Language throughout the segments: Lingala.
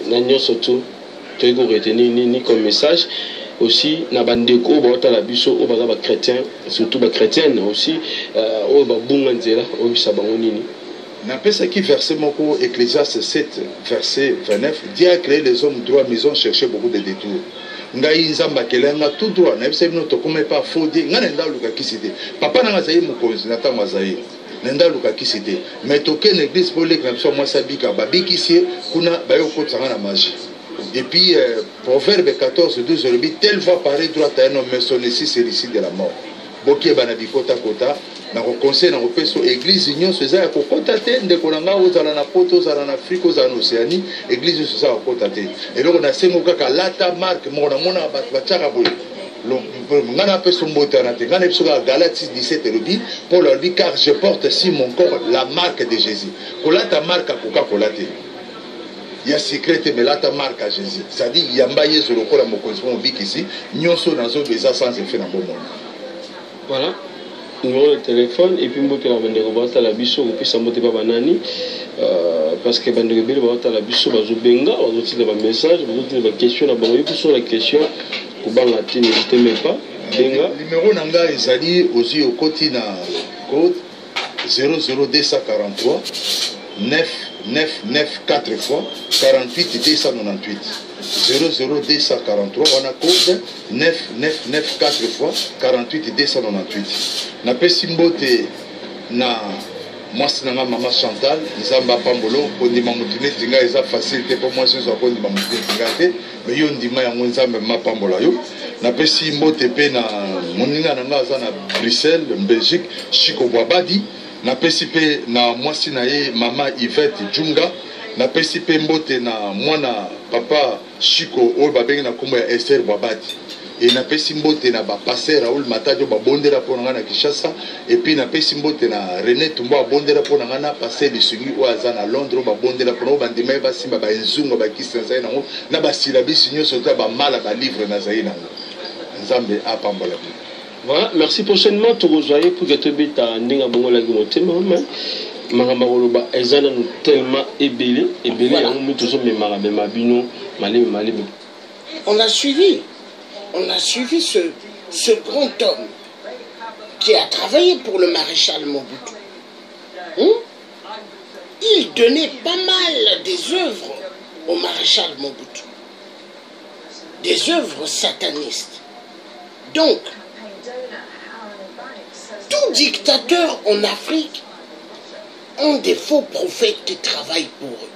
Nanyo surtout, tu as retenu ni comme message. Aussi, na bandeko ba la biso o ba chrétien, surtout ba chrétienne aussi, o ba bunganzela o bisabango nini. Na pesa qui verset moko Ecclésiaste 7 verset 29, Dieu a créé les hommes droits mais ils ont cherché beaucoup de détours. Ngai nzamba kelenga tout droit na bisa bino to comme pas faux dire ngana nda luka kisite. Papa na zayi mukonzi na tanga zayi. Nenda luka kisite. Mais toke l'église pour les comme ça moi sabika babiki sie kuna bayo ko tsanga na magie. Et puis, Proverbe 14, 12, on dit, telle voie paraît droite à un homme, mais son ici, c'est l'ici de la mort. Boki banadi kota kota, na conseil na repeso église union seza ko kota te ndeko nanga ozala na poto ozala na Afrique ozala na Océanie église seza ko kota te. Et donc on a sengo kaka lata marque mona mona batchaka boye. Ngana peso mbota na te ngana peso Galates 17 lobi Paul lui car je porte sur mon corps la marque de Jésus. Kolata marque koka kolate. Il y a secret mais là ta marque à Jésus. C'est-à-dire il y a mbaye sur le corps à mon correspond bic ici, nyonso nazo beza sans effet na bon monde. Voilà. Numéro de téléphone et puis mbote la bande robata la biso ou puis ça mbote pas banani parce que bande rebelle robata la biso bazo benga bazo tirer ba message bazo tirer ba question na bango sur la question ko banga ti n'hésitez même pas benga numéro nanga ezali ozi okoti na code 00243 9 4 fois 48 298 00243 on a code 9 4 fois 48 298 na pesi mbote na mwasi nanga mama Chantal nzamba pambolo kondima mutu neti nga eza facile pour moi senzo kondima mutu neti nga te mais yo ndima yango nzamba mama pambola yo na pesi mbote pe na moninga nanga aza na Bruxelles Belgique Chico Boabadi na pesi pe na mwasi na ye mama Yvette Djunga na pesi pe mbote na mwana papa Chico oyo babengi na kombo ya Esther Boabadi et na pesi mbote na ba passer Raoul Matadio ba bondera pona na Kinshasa et puis na pesi mbote na René Tumbo ba bondera pona na passer Lisungi o aza na Londres ba bondera pona ba ndima ba simba ba nzungu ba kisa za nango na ba silabi sinyo soto ba mala ba livre na zaina nzambe apambola. Voilà, merci prochainement tout rejoindre pour que tu bita ndinga bongo la gimotema mais Marambaroloba ezana nous tellement ébélé yango mutu zo me marabema bino malebe. On a suivi ce grand homme qui a travaillé pour le maréchal Mobutu. Il donnait pas mal des œuvres au maréchal Mobutu. Des œuvres satanistes. Donc, tout dictateur en Afrique ont des faux prophètes qui travaillent pour eux.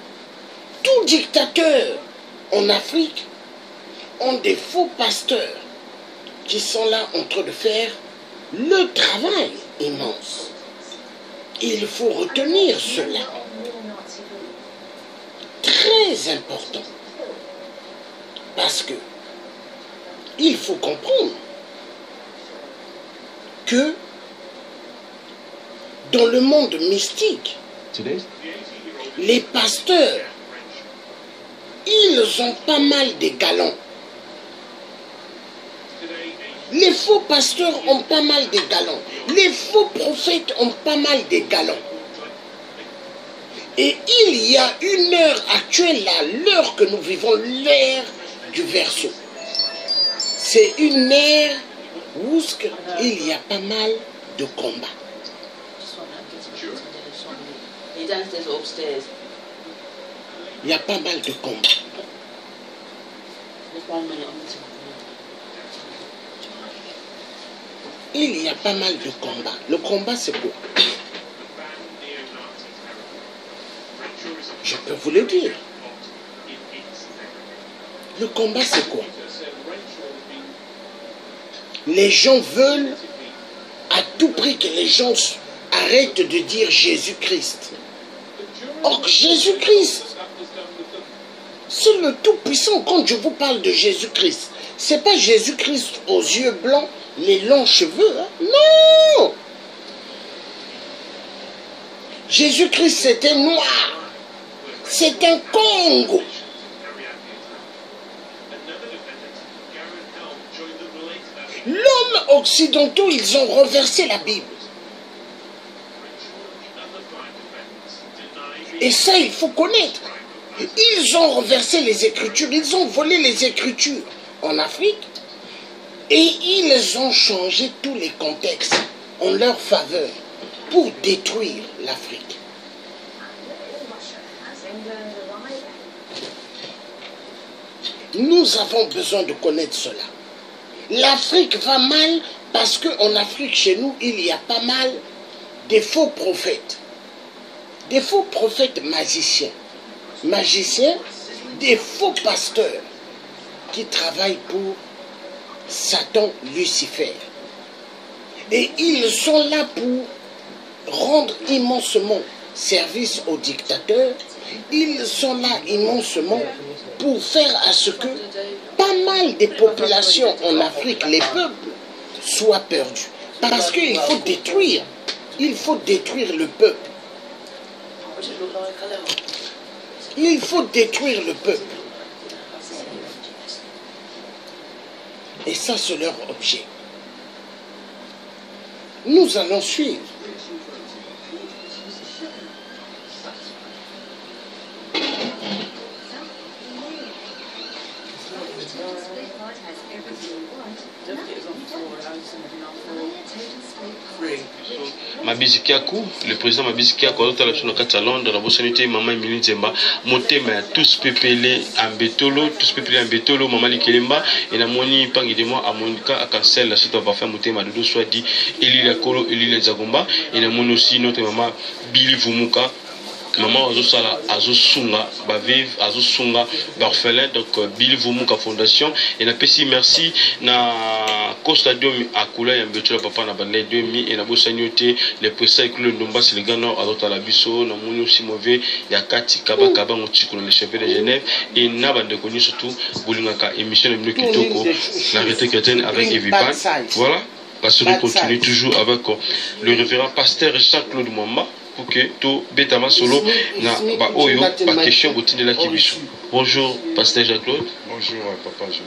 Tout dictateur en Afrique ont des faux pasteurs qui sont là en train de faire le travail immense. Il faut retenir cela. Très important. Parce que il faut comprendre que dans le monde mystique, les pasteurs, ils ont pas mal de galons. Les faux pasteurs ont pas mal de galons. Les faux prophètes ont pas mal de galons. Et il y a une heure actuelle, là, l'heure que nous vivons, l'ère du Verseau. C'est une ère où il y a pas mal de combats. Il y a pas mal de combats. Il y a pas mal de combats. Le combat, c'est quoi? Je peux vous le dire. Le combat, c'est quoi? Les gens veulent à tout prix que les gens arrêtent de dire Jésus-Christ. Or, Jésus-Christ, c'est le Tout-Puissant. Quand je vous parle de Jésus-Christ, ce n'est pas Jésus-Christ aux yeux blancs, les longs cheveux. Hein? Non! Jésus-Christ, c'était noir. C'est un Congo. L'homme occidentaux, ils ont renversé la Bible. Et ça, il faut connaître. Ils ont renversé les écritures, ils ont volé les écritures en Afrique et ils ont changé tous les contextes en leur faveur pour détruire l'Afrique. Nous avons besoin de connaître cela. L'Afrique va mal parce qu'en Afrique, chez nous, il y a pas mal de faux prophètes. Des faux prophètes magiciens. Des faux pasteurs qui travaillent pour Satan, Lucifer. Et ils sont là pour rendre immensement service aux dictateurs. Ils sont là immensement pour faire à ce que pas mal des populations en Afrique, les peuples, soient perdus. Parce qu'il faut détruire. Il faut détruire le peuple. Il faut détruire le peuple. Et ça, c'est leur objet. Nous allons suivre. Mabisi Kiakou, le président Mabisi Kiakou, à Londres, la Bossanité, Maman Emily Zemba, Motema, tous pépélés en bétolo, Maman Likelemba, et la moni pangi de moi à Monica, à Cancel, la suite va faire Motema, Dodo soit dit, Eli la Kolo, Eli la Zagomba, et la moni aussi notre maman Billy Vumuka. Maman Azosala Azosunga Baviv Azosunga Barfelin donc Billy Vumuka Fondation et na pesi merci na Costa Diomi Akula Yambetula papa na bande 2000 et na bosanyote le pressa ikulu ndomba c'est le gana azota la biso na moni aussi mauvais ya kati kaba kaba motiko le chef de Genève et na bande connu surtout bolingaka émission de Kitoko la réalité chrétienne avec Evipan voilà parce que continue toujours avec le révérend pasteur Jean-Claude Mwamba pour que tout Betama solo na ba oyo ba question botine la kibiso. Bonjour pasteur Jean-Claude. Bonjour papa Jean.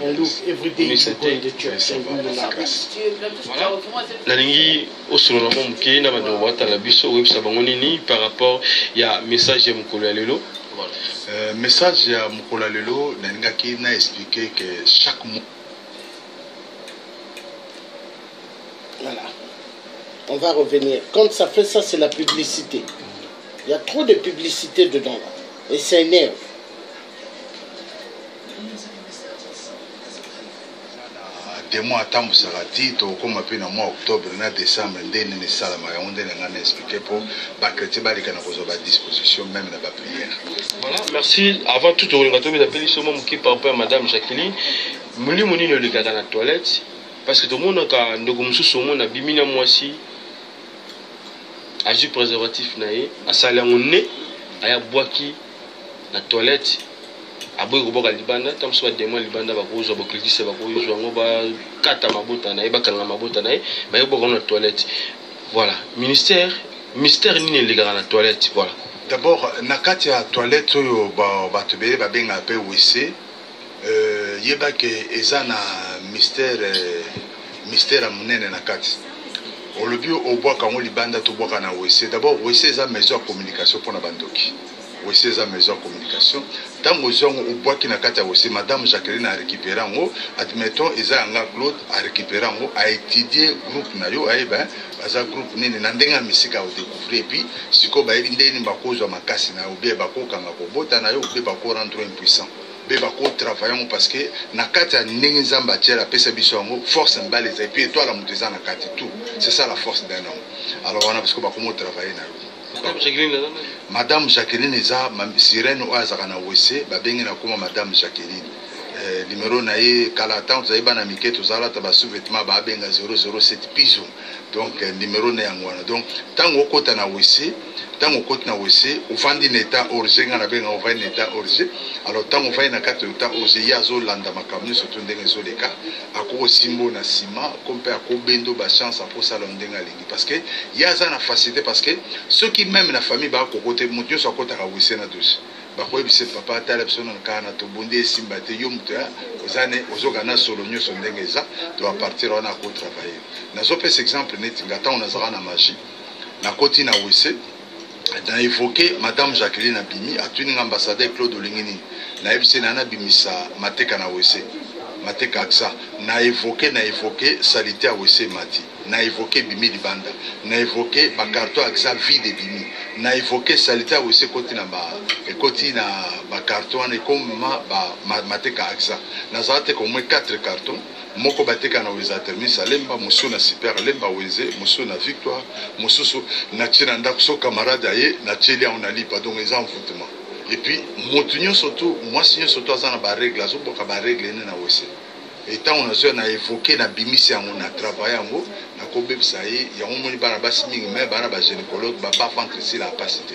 Voilà. La lingi au solo na momuke na ba do wata la biso websa bango nini par rapport ya message ya mukolo ya lelo. Message ya mukolo ya lelo na ngaki na expliquer que chaque mot. Voilà. On va revenir. Quand ça fait ça, c'est la publicité. Il y a trop de publicité dedans. Et ça énerve. Des mois à temps, ça va être comme un peu dans le mois octobre, décembre, on a expliqué pour la disposition même dans la prière. Voilà, merci. Avant tout, on va appeler seulement par rapport à Madame Jacqueline. Mouli Mouni ne le garde dans la toilette. Parce que tout le monde a un bimina moisi. Agi préservatif nae asala ngone aya boaki na toilette aboy ko boka libanda tam so demo libanda ba ko zo ba kritise ba ko zo ngo ba kata mabota nae ba kanga mabota nae ba yo boka na toilette voilà mystère ni les gars na toilette voilà d'abord na kati ya toilette oyo ba tebele ba benga pe WC yeba ke eza na mystère amunene na kati. Au lieu au bois quand on libanda tout bois na WC d'abord WC est une maison de communication pour na bandoki WC est une maison de communication tant aux gens au bois qui n'a qu'à WC madame Jacqueline a récupéré en haut admettons ils a un Claude a récupéré en haut a étudié groupe na yo eh ben baza groupe nini na ndenga misika au découvrir et puis siko ba ndeni bakozo makasi na obie bakoka ngako bota na yo obie bako rendre impuissant bako travaillons parce que na kati ya ndenge nzamba tiela pesa biso yango force mbale et puis toi la muteza na kati tout c'est ça la force d'un homme alors on a parce que bako travailler na Madame Jacqueline eza sirène o azaka na WC ba bengi na koma Madame Jacqueline numéro na ye kala temps za ibana miketo zala ta ba sous-vêtement ba benga 007 piso donc numéro na yangwana donc tango kota na WC tango kota na WC uvandi neta orge ngana benga uvandi neta orge alors tango vai na kata neta orge yazo landa makamni surtout ndenge zo leka akoko simbo na sima kompe akobendo ba chance pour ça londenga lingi parce que yaza na facilité parce que ceux qui même la famille ba kokote mutio so kota ka WC na douche bakoyebisa papa tala biso na kana to bonde simba te yo mutu ozane ozogana solo nyoso ndenge eza doit partir on a ko travailler nazo pesa exemple net ngata on azaka na magie na koti na WC na évoqué Madame Jacqueline Abimi, atuni ambassadeur Claude Olingini, na ebisi na bimisa mateka na wese, mateka aksa, na évoqué salité à wese mati, na évoqué Bimi Libanda, na évoqué ba carton aksa vide Bimi, na évoqué salité à wese koti na ba carton et comme mateka aksa, na zate comme 4 cartons. Moko bateka na weza termisa lemba musu na super lemba weze musu na victoire musu na tchena ndakso camarade aye na tcheli on ali pas donc les envoûtements et puis motunyo surtout moi signo surtout ça na ba règle azo boka ba règle na wese et tant on a na évoqué na bimisi on a travaillé ngo na ko bebisa ye ya on moni bana basi mingi mais bana ba gynécologue ba ventre ici la capacité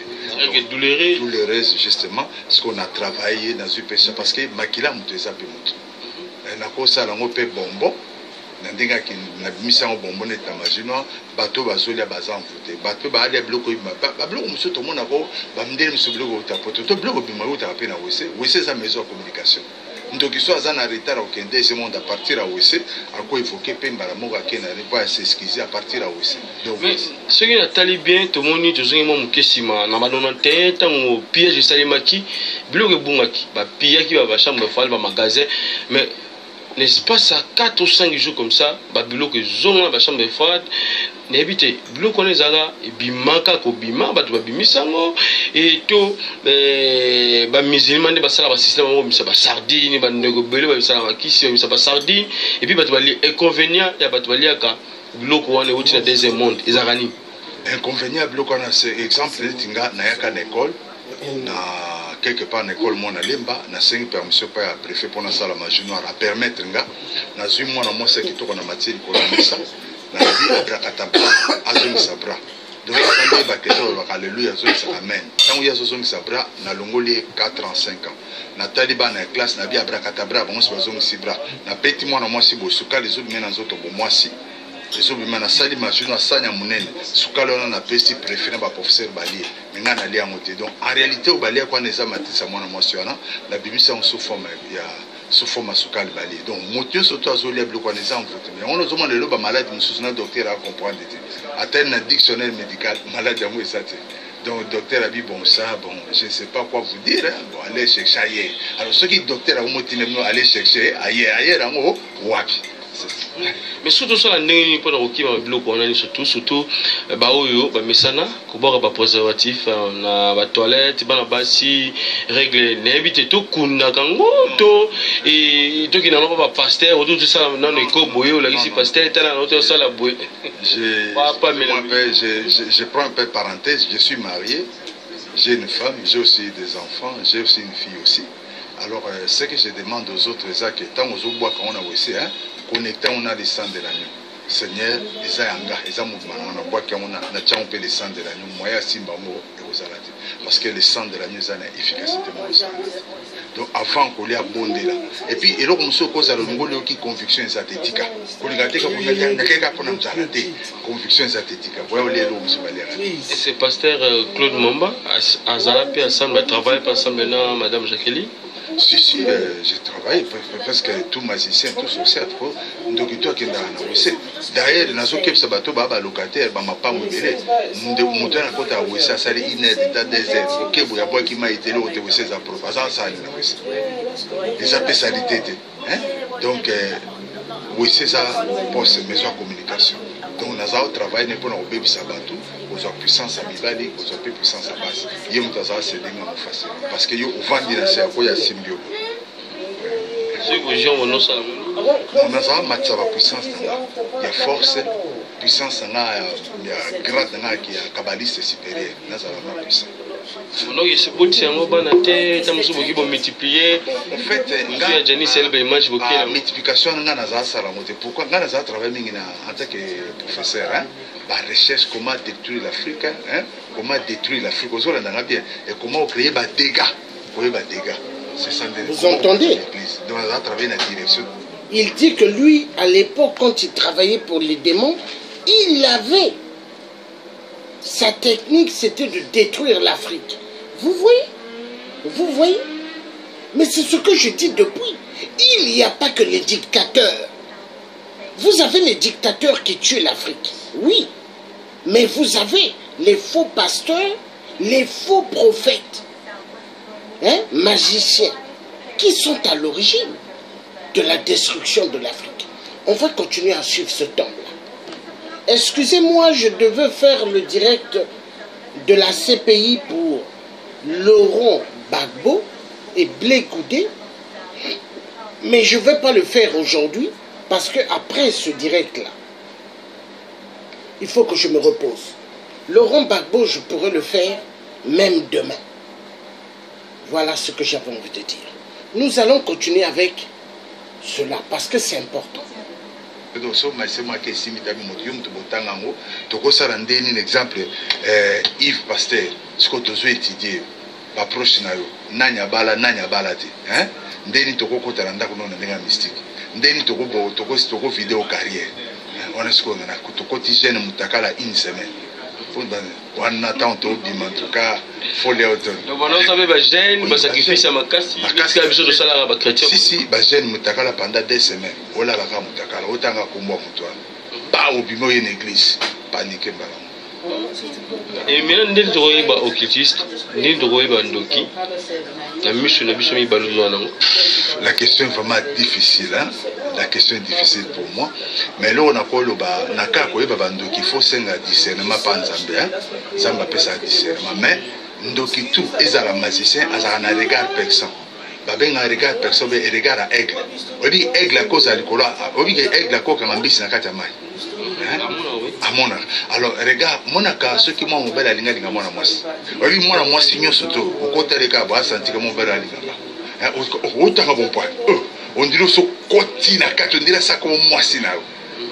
douloureuse justement ce qu'on a travaillé dans UPC parce que makila muteza pe mutu na kosala ngo pe bonbon na ndinga ki na bimisa ngo bonbon eta majino bato bazolia bazamfute bato ba ali bloko ba bloko muso to mona ko ba mndele muso bloko utapoto to bloko bima uta pe na wese za maison de communication ndoki so azana retard au kende ce monde à partir à wese a ko évoquer pe mbala moko akena ne pas s'excuser à partir à wese donc ce qui na tali bien to moni to zongi mo mukesima na badona teta ngo piège salimaki bloko bungaki ba piyaki ba chambre fale ba magasin mais l'espace à 4 ou 5 jours comme ça, babilo que zonga ba chambre froide, n'habite bilo connaît zala et bimaka ko bima ba to bimisango et to ba musulman de ba sala ba système mo ba sardine ba ndego belo ba sala ba kisi ba sardine et puis ba to bali inconvénient ya ba to bali aka bilo ko wana uti na deuxième monde ezarani inconvénient bilo ko na c'est exemple tinga na yaka na école na quelque part l'école mon alemba na 5 permission pas à préfet pour na sala majinoire à permettre nga na zui moi na moi c'est qui to na matière ko na mesa na vie abrakataba azumi sabra donc quand ba keto ba alléluia azumi amen tant ya azumi sabra na longoli 4 ans 5 ans na taliba na classe na vie abrakataba bon so azumi sibra na petit moi na moi si bo suka les autres mena nzoto bo moi si les autres mena sali majinoire sanya munene suka lona na pesti préféré ba professeur bali mais na lia moté donc en réalité au bali kwa neza matisa mwana mwasi wana la bimisa on sous forme ya sous forme suka bali donc moto surtout azolia blo kwa neza en vote mais on ozoma le ba malade mususu na docteur a comprendre atteindre na dictionnaire médical malade ya moi ça donc docteur a dit bon ça bon je ne sais pas quoi vous dire hein? Bon allez chercher ailleurs alors ce qui docteur a motine aller chercher ailleurs ngo wapi mais surtout sur la ndenge pour roki ba biloko on a surtout ba oyo ba mesana ko boka ba préservatif na ba toilette bana basi règle n'évite tout kunda kango to et to kina ba pasteur tout ça non ko boyo la ici pasteur tala autre ça la boye je prends un peu parenthèse je suis marié j'ai une femme j'ai aussi des enfants j'ai aussi une fille aussi alors ce que je demande aux autres c'est que tant aux bois quand on a aussi hein connecté on a les sangs de l'agneau Seigneur eza yanga eza mouvement on a bois qui on a tchao pe les sangs de l'agneau moya simba mo ekozalati parce que les sangs de l'agneau ça a efficacité mo donc avant qu'on les abonde là et puis et là comme ça cause à l'ongolo qui conviction zathétique koligate ka bonga nakeka pona mzalate conviction zathétique voyons les lots monsieur Balia et c'est pasteur Claude Mamba azala pe ensemble travaille pas ensemble na madame Jacqueline. Si, j'ai travaillé presque tout magicien, tout social. Donc, toi qui es dans le WC. D'ailleurs, dans ce cas, bateau, baba locataire, bah, ma pas mobile. Mon temps, quand tu as WC, ça allait inédit, t'as des aides. Ok, vous avez qui m'a été là, au WC, ça propose. Ça allait dans le WC. Les spécialités. Donc, WC, ça, poste maison de communication. Donc, nous avons travaillé pour nous bébé sabato, aux puissance à Mibali, aux puissance à base. Il y a un c'est facile. Parce que vous vendez dans ce qu'il y a symbio. C'est que les gens vont nous saluer. Nous avons la puissance, il y a force, puissance, il y a grade qui est kabbaliste supérieur. Nous avons la puissance. Donc, il se peut que nous avons multiplié. En fait, la multiplication, pourquoi nous avons travaillé en tant que professeur, la recherche, comment détruire l'Afrique, comment détruire l'Afrique, et comment créer des dégâts. Vous entendez? Donc, nous avons travaillé dans la direction. Il dit que lui, à l'époque, quand il travaillait pour les démons, il avait sa technique, c'était de détruire l'Afrique. Vous voyez? Vous voyez? Mais c'est ce que je dis depuis. Il n'y a pas que les dictateurs. Vous avez les dictateurs qui tuent l'Afrique. Oui. Mais vous avez les faux pasteurs les faux prophètes, hein, magiciens, qui sont à l'origine de la destruction de l'Afrique. On va continuer à suivre ce temps-là. Excusez-moi, je devais faire le direct de la CPI pour Laurent Gbagbo et Blé Goudé, mais je ne vais pas le faire aujourd'hui parce qu'après ce direct-là, il faut que je me repose. Laurent Gbagbo, je pourrais le faire même demain. Voilà ce que j'avais envie de dire. Nous allons continuer avec cela parce que c'est important. Exemple, Yves Pasteur, ce que tu as étudié, approche nanya bala te, hein? Ndeni toko kota randa kuno na mystique. Ndeni toko vidéo carrière. On est ce qu'on a toko tigène mutakala une semaine. On attend tout bim en tout cas faut les autres. Donc on a savé ba jeune ba sacrifice makasi. Makasi ka biso de sala ba chrétien. Si ba jeune mutakala pendant 2 semaines. Ola ba ka mutakala otanga kumba mutwa. Ba obimo une église. Panique mbala. Et maintenant, nous sommes occultistes, nous sommes ndoki. La question est vraiment difficile, hein? La question est difficile pour moi. Mais là, on a quoi il faut un discernement pas en Zambie, hein? Zambie peut ça discernement. Mais ndoki tout, ils ont la magicien, ils ont un regard personne. Babenga regard personne, et regard à aigle. On dit aigle à cause à l'école, on dit aigle à cause à l'ambis na katamai. Amona. Alors regarde, monaka ceux qui m'ont mobile à linga linga mona mwasi. Oui mona mwasi nyo soto. Okota reka ba santi ka mobile à linga. Otanga bon point. On dirait so koti na kato ndira ça comme mwasi na.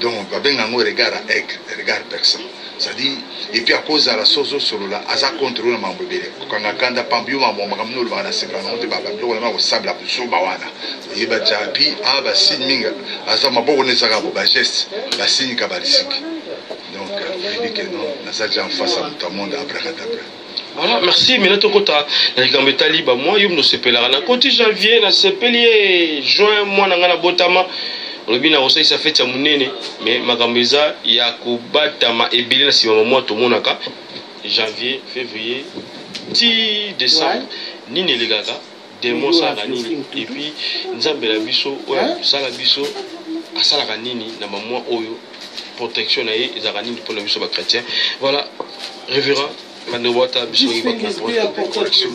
Donc babenga ngo regard à aigle, regard personne. Ça dit et puis à cause de la sozo solo là, aza contrôle mambo bele. Kanga kanda pambio mambo makamno ba na sekana on te ba blo na ko sabla so ba wana. Et ba japi a ba signe aza maboko ne saka ba geste, ba signe kabalisiki. Donc, je dis que non, nous sommes en face à tout le monde à Bracadabra. Voilà, merci. Mais là, tu as taliba. Moi, je me suis appelé à côté janvier, je suis appelé juin, moi, je suis botama. On a bien reçu ça fait monene, mais ma gambeza, il y a kubatama et bilé si moi tout le monde a janvier, février, 10 décembre, ni les gars, démon ça et puis nzambe la biso, ouais, ça la biso, à ça la nini, na maman oyo. Protection et Zaranine pour le bishop chrétien. Voilà, révérend, Mandewata, bishop protection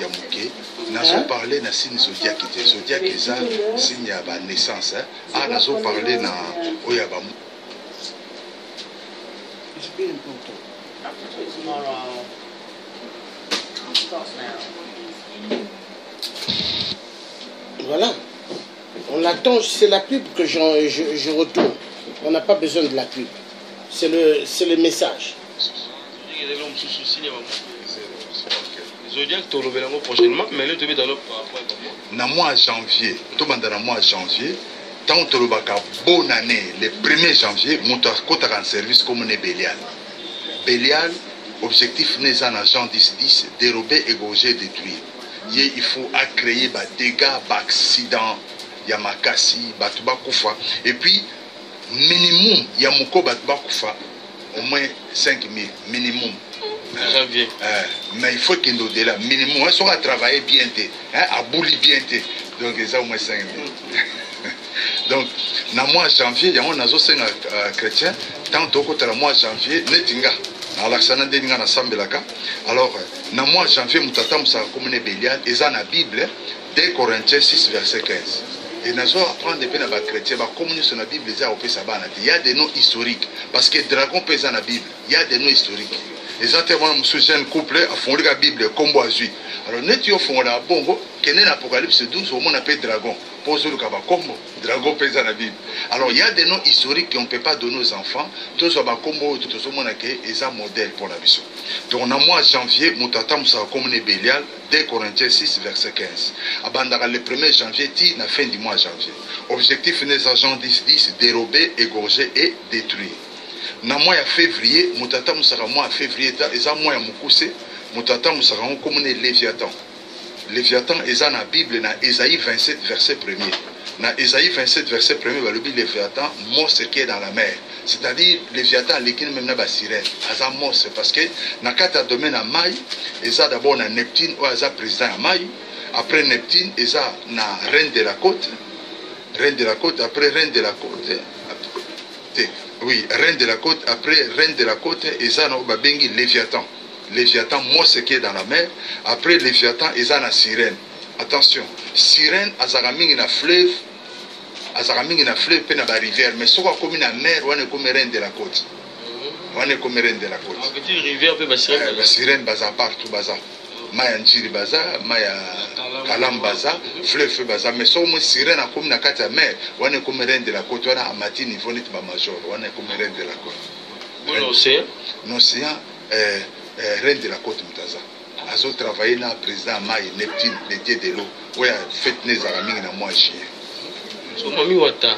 Yamuke. Nous avons parlé de signe zodiaque. Zodiaque est un signe de naissance. Ah, nous avons parlé de Oyabam. Voilà. On attend, c'est la pub que je retourne. On n'a pas besoin de la pub. C'est le message. Zodiac, tu le prochainement, mais là, tu vas dans le dans le mois de janvier, tout dans le mois de janvier, tant que tu as bonne année, le 1er janvier, tu as un service comme une Bélial. Bélial, objectif n'est un agent 10-10, dérober, égorger, détruire. Il faut créer des dégâts, des accidents, Yamakasi, Batuba Koufa. Et puis, minimum, Yamoko Batuba Koufa, au moins 5 000, minimum. Janvier. Mais il faut qu'il nous dise là, minimum, on soit à travailler bien, à boulir bien. Donc, ça au moins 5 000. Donc, dans le mois de janvier, il y a un chrétien, tant que le mois de janvier, netinga. Alors, dans le mois de janvier, nous avons comme une Bélial, et dans la Bible, 2 Corinthiens 6, verset 15. Et nous allons apprendre depuis les chrétiens, sur la Bible, il y a des noms historiques. Parce que dragon pèse dans la Bible, il y a des noms historiques. Exactement, je suis un couple, à fond de la Bible, comme Boazui. Alors, nous avons la bongo, qui est dans l'Apocalypse 12, au monde appelle dragon. Pose le kaba combo, dragon pèse dans la Bible. Alors, il y a des noms historiques qu'on ne peut pas donner aux enfants. Tout ce combo, tout ce monde est un modèle pour la mission. Donc, dans le mois de janvier, nous avons comme une Bélial, 2 Corinthiens 6, verset 15. Abandara le 1er janvier, la fin du mois de janvier. Objectif des agents 10-10, dérober, égorger et détruire. Dans le mois de février, nous avons le mois de février, et un mois de Moukoussé, nous avons comme un Léviathan. Léviathan est dans la Bible, dans Ésaïe 27, verset 1er. Dans Ésaïe 27, verset 1er, le Léviathan, monstre qui est dans la mer. c'est-à-dire Léviathan l'équipe même na ba sirène aza monstre parce que na kata domaine à Maï eza d'abord na Neptune ou aza président à Maï, après Neptune eza na reine de la côte après reine de la côte oui reine de la côte après reine de la côte eza na babengi Léviathan monstre qui est dans la mer, après Léviathan eza na sirène. Attention, sirène azaka mingi na fleuve pe na ba rivière, mais soko komi na mer wana komi reine de la côte. Wana komi reine de la côte. En petite rivière pe ba sirène. Ba sirène baza partout baza. Maya Njiri baza, Maya Kalam baza, fleuve baza, mais soko mo sirène a komi na kati ya mer, wana komi reine de la côte, wana amati niveau net ba major, wana komi reine de la côte. L'océan. L'océan reine de la côte Mutaza. Azo travaillé na président Maï Neptune, le dieu de l'eau. Ouais, fait les aramingi na moi chien. So mami wata.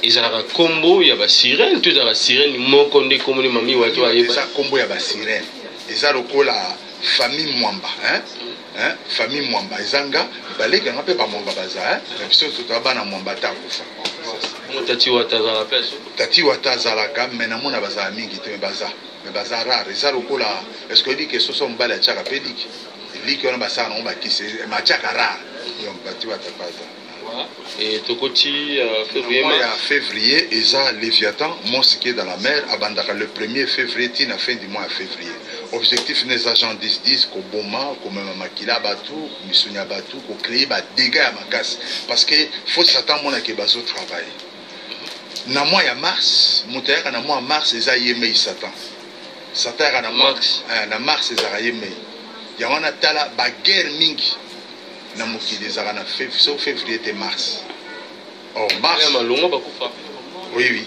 Ezalaka combo ya ba sirène, tout la sirène moko nde kombo ni mami wata wa yeba. Eza combo ya ba sirène. Eza lokola famille Mwamba, famille Mwamba. Ezanga baleka ngape ba Mwamba baza, mais biso to bana Mwamba ta kufa. Tati wata za la pesa. Tati wata za la kam mais na mona baza mingi te baza. Mais baza rare, eza lokola est-ce que dit que ce sont bala chaka pédic. Il dit que on basa on ba kisi ma chaka rare. Donc tati wata baza. Et tokoti février février eza Léviathan monstre qui est dans la mer abandaka le 1er février tina fin du mois de février. Objectif les agents 10 ko boma ko même makila batu misunya batu ko créer ba dégâts à makasi parce que faut s'attendre mona ke bazo travail. Na mois ya mars, mutayaka na mois mars eza yemei Satan. Satan na mars, na mars eza yemei. Ya wana tala ba guerre mingi. Na mokili ezaka na février et mars. Or mars oui.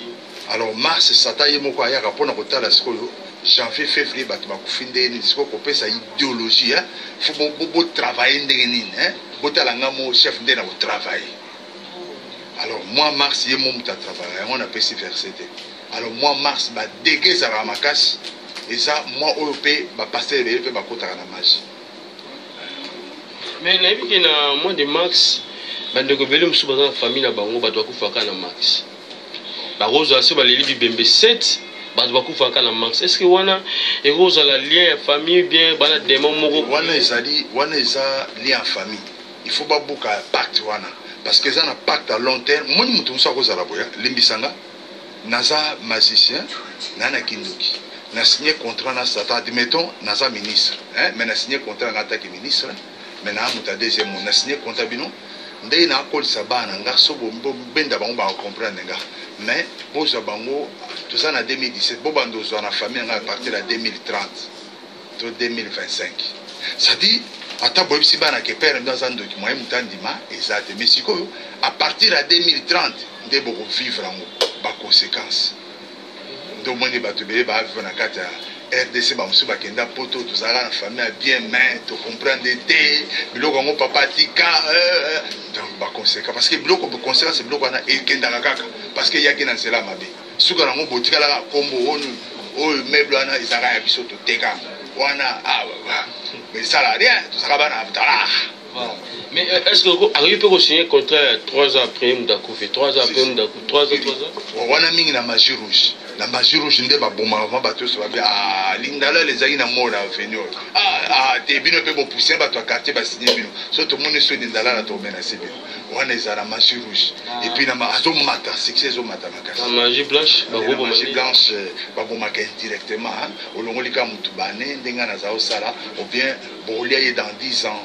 Alors mars Satan ye moko ayaka pona kotala sikoyo janvier février bato bakufi ndeni siko kopesa idéologie faut bo travailler ndenge nini botala ngamo chef ndena ko travailler. Alors mois mars ye mo muta travailler on appelle ce verset. Alors mois mars ba dégâts à makasi eza mois oyo pe ba pasteur pe ba kotaka na magie. Mais nayebi na mois de mars bandeko bele musu baza na famille na bango bato bakufaka na mars baroza aso baleli bibembe 7 bato bakufaka na mars. Est-ce que wana eroza la lien ya famille bien bana démon moko wana eza lien en famille, il faut babuka pacte wana parce que ça na pacte à long terme. Moni mutu musa ko zala boya limbisanga naza magicien nana kindoki na signé contrat na Satan admettons naza ministre mais na signé contrat na attaque ministre. Maintenant, on a deuxième, on a signé contrat bino. Ndé na kol sabana nga sobo benda bango ba comprendre nga. Mais boza bango tout ça en 2017, bo bando zo na famille nga à partir de 2030 to 2025. Ça dit ata boy si bana ke père dans un document mutandima exact mais sikoyo à partir de 2030 ndé boko vivre ngo ba conséquences. Donc moi ne ba te bele ba vivre na kata RDC bamusu bakenda poto tozala na famille bien main to comprendre té biloko ngo papa tika donc ba conséquence parce que biloko ba conséquence c'est biloko na ekenda kaka parce que yaki na nzela mabe suka na ngo botika la kombo o meuble na izaka ya biso to teka wana mais ça là rien tozaka bana abdala. Mais est-ce que arrive peut signer contrat 3 ans après Mdako fait 3 ans après Mdako 3 ans wana mingi na magie rouge. La magie rouge nde ba boma avant bato so ba lindala les aïna mort avenue te bino pe bo pousser bato à quartier ba signer bino so to moni so lindala na to mena c'est bien wana za la magie rouge et puis na azo mata succès zo mata makasi la magie blanche ba go magie blanche ba boma ka directement au longo lika mutu bane ndenga na za osala ou bien bolia dans 10 ans.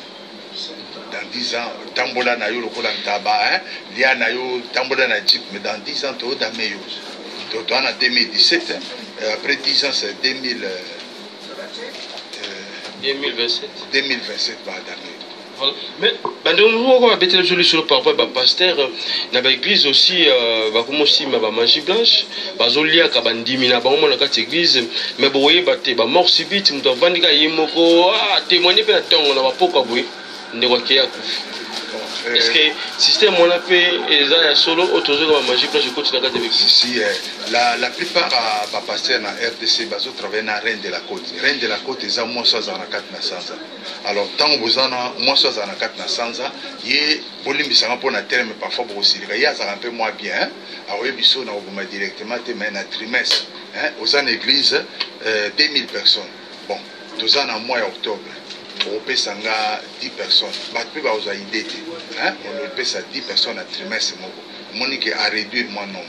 Dans 10 ans, tambola na yo lokola ntaba lia na yo tambola na jeep mais dans 10 ans to dameyo. Donc en 2017 après 10 ans c'est 2027 bah dameyo. Voilà. Mais on va mettre la solution par rapport à pasteur dans l'église aussi aussi ma magie blanche bazolia kabandimi na bango na kati église mais boye baté ba mort subite muto vandika yemoko témoigner pe na tongo na bapoka boye ndeko kia kufa Est-ce que système on a fait et solo autour de magie je continue à regarder si la plupart va passer na RDC bazo travailler na Reine de la Côte. Reine de la Côte est à moi soit dans la 4 na Sanza. Alors tant vous en a moi soit dans la 4 na Sanza, yé bolim bisanga pour na terme parfois pour aussi il y a ça un peu moins bien. Alors biso na obuma directement te mais na trimestre hein aux en église 2000 personnes. Bon, tous en mois octobre. On peut s'en 10 personnes. Mais on peut avoir une idée. On peut ça 10 personnes à trimestre. Monique a réduit mon nombre.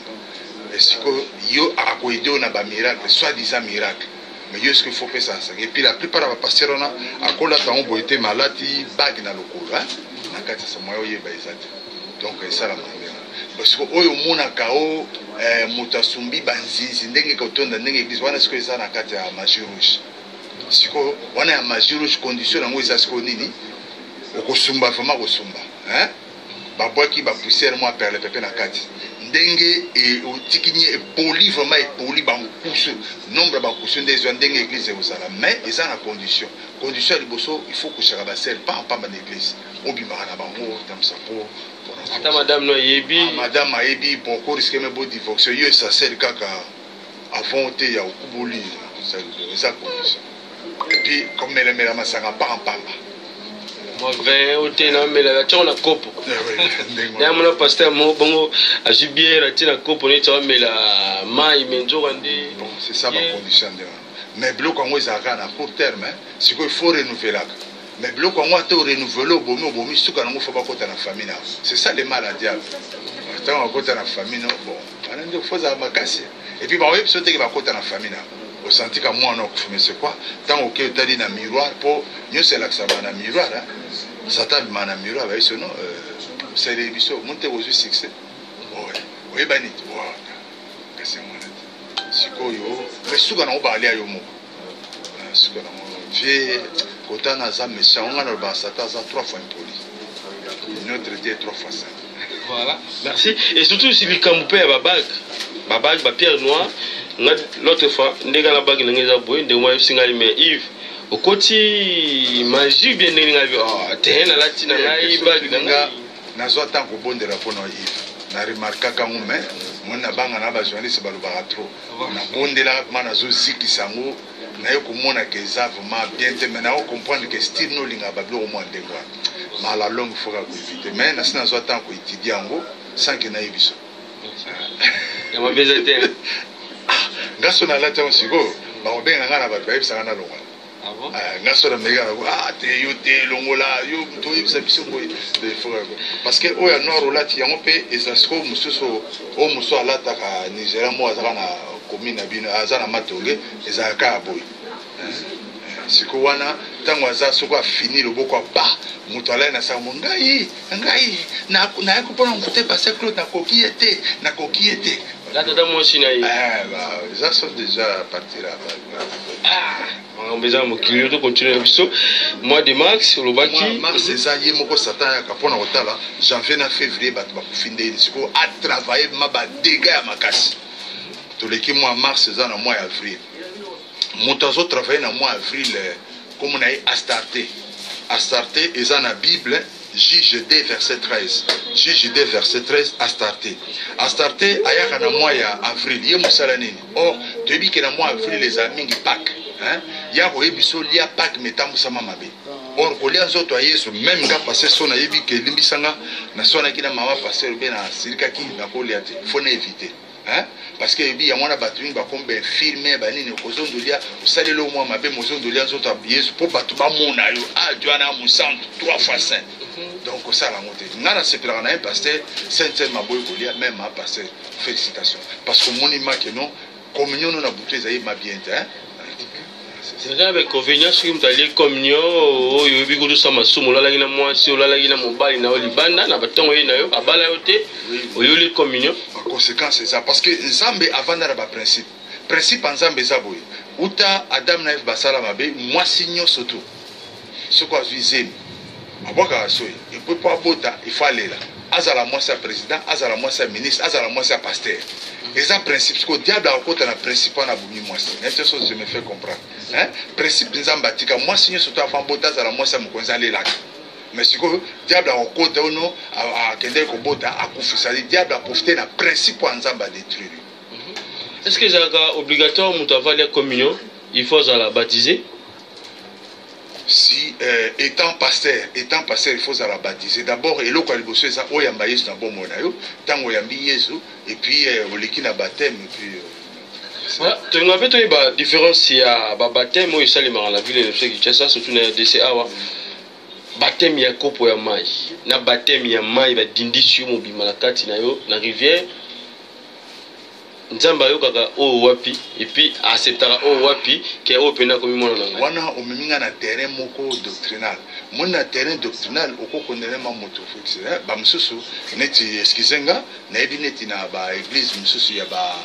Est-ce que yo a aidé on a un miracle, soi-disant miracle. Mais yo est-ce qu'il faut faire ça? Et puis la plupart de la passer on a à quoi là on a été malade, bague dans le cours. Na kati sa moyo yeba ezate. Donc ça la manière. Parce que oyo mona kao mutasumbi banzizi ndenge kotonda ndenge église wana ce que ça na kati ya magie rouge. Si on a un majeur condition dans les asconini, au Kosumba, vraiment Kosumba, hein? Babois qui va pousser moi per le pépé na kati. Dengue et au tikini est poli, vraiment est poli, pousse nombre de poussions des gens dengue église et aux ala. Mais ils ont la condition. Condition à l'Iboso, il faut que ça rabasser pas en pas dans l'église. On bimara na bango, tam sa pour. Attends madame Noyebi. Madame Noyebi, pour qu'on risque même beau divorce, yo ça c'est kaka avant te ya okuboli, ça condition. Et puis, comme elle m'a masanga pas en pamba. Moi, 20 au ténor, mais la tchon la coupe. Il y a mon pasteur, mon bon, à Jubier, la tchon la coupe, on est mais la maille, mais bon, c'est ça ma condition. Mais bloc en moi, ça à court terme, c'est qu'il faut renouveler. Mais bloc en moi, tu renouveler au bomi, ce qu'on a fait pas côté la famille. C'est ça les maladies. Tant à côté la famille, bon, on a des fois à ma casse. Et puis, bah, oui, c'est que va côté la famille. Au senti que moi non mais c'est quoi tant que tu as dit dans miroir pour nous c'est là que ça va dans miroir ça t'a mis dans miroir avec ce nom c'est les bisous monter aux succès ouais oui banit ouais c'est moi c'est quoi yo mais ce qu'on a parlé à yo mo ce qu'on a fait quand on a ça mais ça on a le bas ça t'a 3 fois impoli notre dit 3 fois ça voilà merci et surtout si le campé à babag pierre noir l'autre fois ndega la bague n'engeza boy de moi singali mais Yves au côté magie bien n'engabi terrain la tina ngai bague nga nazo tant ko bondela pono Yves na remarka kangu mais mona banga na ba journaliste balobaka trop na bondela mana zo ziki sango na yo komona que ça vraiment bien te mais na on comprendre que style no linga bablo au moins ndengwa mais à la longue faut ka éviter mais na sina zo tant ko étudier ngo sans que na yebiso ya mabezete ngaso na lata onsiko ba obenga ngana ba bayi sanga na longa ngaso na mega te yo te longola yo to yibisa biso ngoy de fora parce que oya nord lati yango pe ezasko mususo o muso alata ka Nigeria mo azaka na commune bino azana matonge ezaka boy siko wana tango aza soko afini loboko ba muto ala na sa ngai na yakupona mfute passer Claude na kokiete là tata moi sinayi ça sont déjà partis là on besoin de client de continuer biso mois de mars lobaki mars c'est ça yé moko satan ya kapona otala janvier na février ba finde siko a travailler ma ba dégâts ya makasi to leki mois mars ça na mois avril motazo travailler na mois avril comme on a Astarté et dans la Bible JGD verset 13 JGD verset 13 Astarté ayaka na mois ya avril ye musala nini or tu dis que na mois avril les amis Pâques hein ya ko ebiso lia Pâques metambusa mabe or ko lia nzoto ya Yesu même nga passer sona yebi ke limbisanga na sona kina mama passer be na sirika ki na ko lia te faut éviter hein parce que il y a mon abattu ba comme ben filmer ba nini ko zondo lia usale lo moi mabe mo zondo lia nzoto ya Yesu po batu ba mona yo Joana musantu 3 fois saint donc ça la montée ngana c'est pour un pasteur saint maboy ko lia même à pasteur félicitations parce que mon image que non communion na bouté za ma bien hein c'est avec convenance sur m'tali communion oyo bikudu sama sumu la lagina moi si la lagina mobali na olibanda na batongo ye na yo abala yo te oyo li communion en conséquence c'est ça parce que Nzambe avant na ba principe Nzambe za boy uta Adam na Eve basala mabe moi signo surtout ce quoi visé aboka soy et puis pour abota il faut aller là azala moi c'est président azala moi c'est ministre azala moi c'est pasteur et ça principe ce que diable a côté na principe na bumi moi c'est quelque chose je me fais comprendre hein principe Nzambe tika moi signo surtout avant bota azala moi c'est mokonza aller là mais sikoyo diable akokota ono akende kobota akufisa diable aprofite na principe ya nzambe adétruire. Est-ce que c'est obligatoire moto avali la communion il faut la baptiser? Si étant pasteur il faut la baptiser d'abord et loko liboso ça oyamba yesu na bomo na yo tango yambi yesu et puis oleki na baptême et puis voilà, tu as fait une différence il y a baptême où il s'allume dans la ville de Kinshasa surtout dans DCA baptême ya kopo ya mai na baptême ya mai ba dindisi yo mobima na kati na yo na rivière nzamba yo kaka o wapi et puis acceptera o wapi ke o pena komi mona nanga wana o meminga na terrain moko doctrinal mona terrain doctrinal oko kondele ma moto fixe ba msusu neti excusenga na ebi neti na ba église msusu ya ba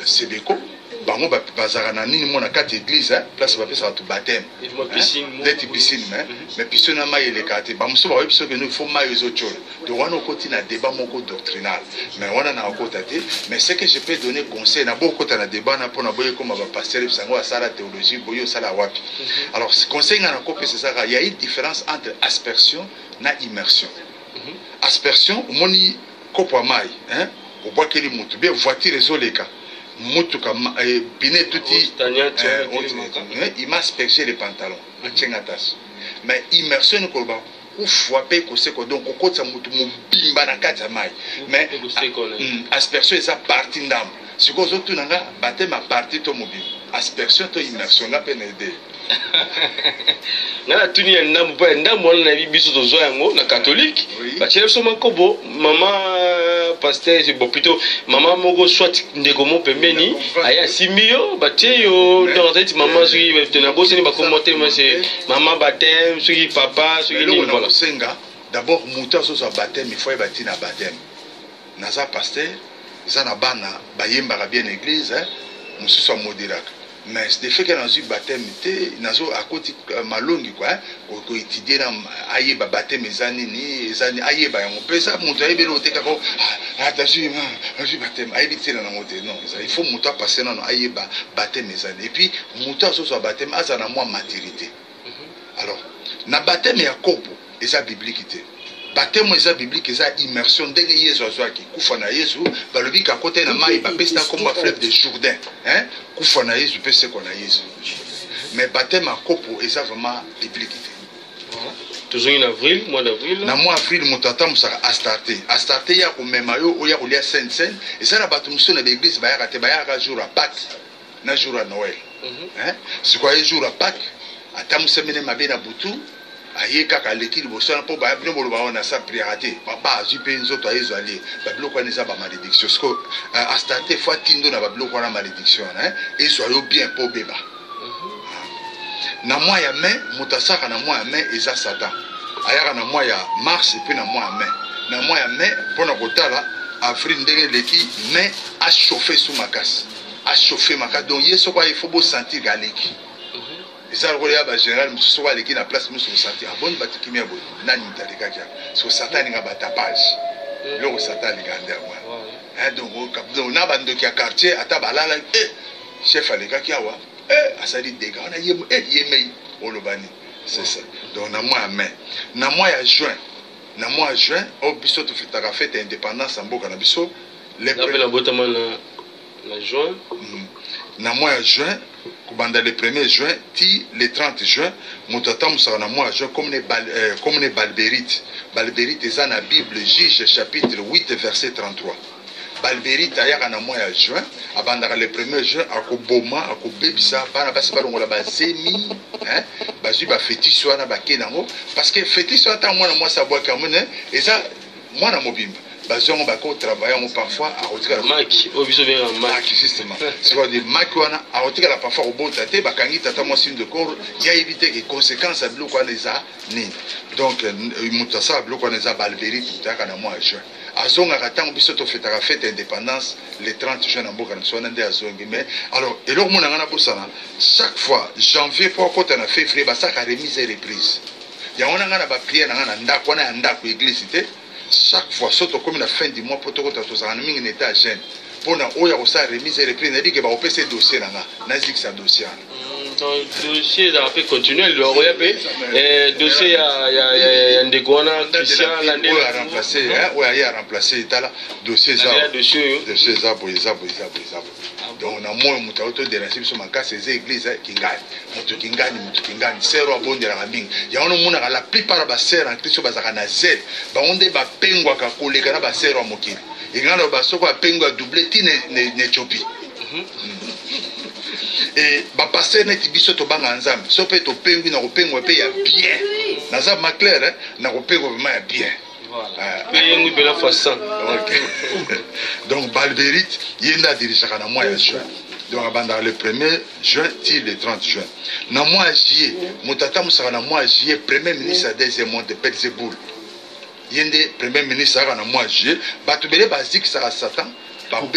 Sebeko bango bazara na nini mona kati église place ba pesa tu baptême neti piscine mais piscine na mai le kati ba msusu ba biso que nous faut mai zo cholo to wana okoti na débat moko doctrinal mais wana na okota te mais ce que je peux donner conseil na boko ta na débat na pona boye comme ba pasteur bisango asala théologie boyo sala wapi alors conseil na ko pesa ça il y a une différence entre aspersion na immersion aspersion moni kopo mai au bois qu'il monte bien voiture ezoleka mutu kama pine tuti il m'a aspergé les pantalons atchengatas mais immersion ko ba ufwa pe ko seko donc ko kotsa mutu mubimba na kati ya mai mais aspersion eza partie ndambo siko zotu nanga batema partie to mobimba aspersion to immersion nga pe na aider na tuni ya ndambo pa ndambo na biso to zo yango na catholique ba chele so makobo mama pasteur c'est bon plutôt maman moko soit ndeko mo pembeni aya simio bateyo dans cette maman suki tena bosse ni ba commenter moi c'est maman baptême suki papa suki ni voilà senga d'abord muta so so baptême il faut bâtir na baptême naza pasteur ça na bana bayemba bien église musu so modéraka mais c'est fait que dans une baptême nazo à côté malongi quoi ko étudier na aye ba baptême ezani ni ezani aye ba on peut ça monter aye belo te kako attention je baptême aye bitse na ngote non il faut monter passer na aye ba baptême ezani et puis monter so so baptême azana moi maturité alors na baptême ya kopo eza biblique te baptême eza biblique eza immersion ndenge yesu azwaki kufa na yesu balobi ka kote na mai bapesa comme un fleuve de Jourdain kufa na yesu pese ko na yesu mais baptême à kopo eza vraiment biblique toujours en avril mois d'avril na mois avril mutata musaka astarté ya ko mema yo oya ko lia sainte et ça na batu muso na l'église ba ya te ba ya jour à Pâques na jour à Noël c'est quoi jour à Pâques atamusemene mabena butu aye kaka leki liboso na po ba bino bolo ba ona sa prière te papa azupe nzoto ayezo ali ba biloko na za ba malédiction sko astarté fois tindo na ba biloko na malédiction et soyo bien po beba na mois ya mai mutasaka na mois ya mai eza Satan ayaka na mois ya mars et puis na mois ya mai na mois ya mai pona kotala avril ndenge leki mai a chauffé sous makasi a chauffé makasi donc yeso kwa il faut beau sentir galeki et ça le ya ba général mususu wa leki na place mususu sentir abonne batiki mia bo nani mutaleka kya so Satan nga batapage lo Satan ligande moi donc na bando ki quartier ata balala chef aleka kya wa asali dégâts on a yemei olobani c'est ça donc na mois mai na mois ya juin au biso to fitaka fête indépendance en mboka na biso les la botama na juin na mois ya juin kubanda le 1er juin ti le 30 juin mutata musaka na mois juin comme les balbérite eza na Bible Juge chapitre 8 verset 33 balbérite ayaka na mois ya juin abandaka le 1er juin akoboma akobebisa bana basi balongola bazemi bazwi bafétiche wana bake nango parce que fétiche wana ntango mwana mwasi abwaki yango eza mwana mobimba bazongo bako travailler yango parfois akotikala maki oyo biso benga maki justement c'est-à-dire maki wana akotikala parfois kobota te bakangi tata mwasi de corps ya yebi te ke conséquence ya biloko wana eza nini donc moto asala biloko wana eza balbérite mutayaka na mois ya juin azongaka ntango biso tofetaka fête indépendance le 30 juin na mboka na biso wana nde azongi mais alors eloko mona nga na bosana chaque fois janvier po akota na février basaka remise et reprise yango na nga na bapriere na nga na ndako wana ya ndako église te chaque fois soto comme la fin du mois pour tout autre chose en mingi n'était jeune pour na oya ko sa remise et reprise na dit que ba opese dossier na nga na zik sa dossier dossier ça peut continuer le roya pe dossier ya ndegwana Christian Landé a remplacé il a remplacé tala dossier ça donc on a moins muta auto de la cible manka ces églises kingani sero abonde la mbing ya ono muna la plupart ba sera en Christ bazaka na zel ba onde ba pengwa ka koleka na ba sero mokili ingana ba soko apengwa doublé tine ne chopi et ba passer net biso to banga nzambe so pe to pengwi na ko pengwa pe ya bien na za ma clair na ko pengwa vraiment ya bien. Voilà. Donc Balbérite yenda dirigera na mois de juin. Donc dans le 1er juin till le 30 juin. Na mois juillet, mutata musaka na mois juillet premier ministre deuxième mois de Belzéboul. Yende premier ministre na mois juillet, batubele basique ça Satan.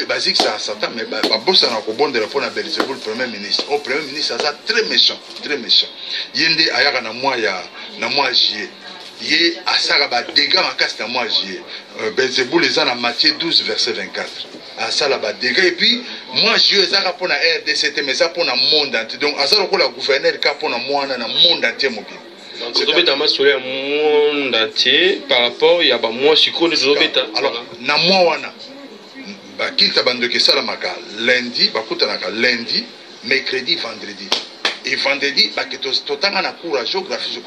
Basique ça Satan mais babosa na ko bondela pona Belzéboul premier ministre. Au premier ministre ça très méchant, très méchant. Yende ayaka na mois juillet. Yé asara ba dégâts en casse na mois juillet. Belzéboul les en Matthieu 12 verset 24. Asala ba dégâts et puis moi juillet ça pour na RDCT mais ça pour na monde entier. Donc asara ko la gouverneur ka pour na moana na monde entier mobile. Donc c'est tombé dans ma sur le monde entier par rapport il y a ba moi chiko de zobeta. Alors na moi wana ba kilta bando ke sala maka lundi ba kutanaka lundi, mercredi, vendredi. Et vendredi, tout le na cours géographie,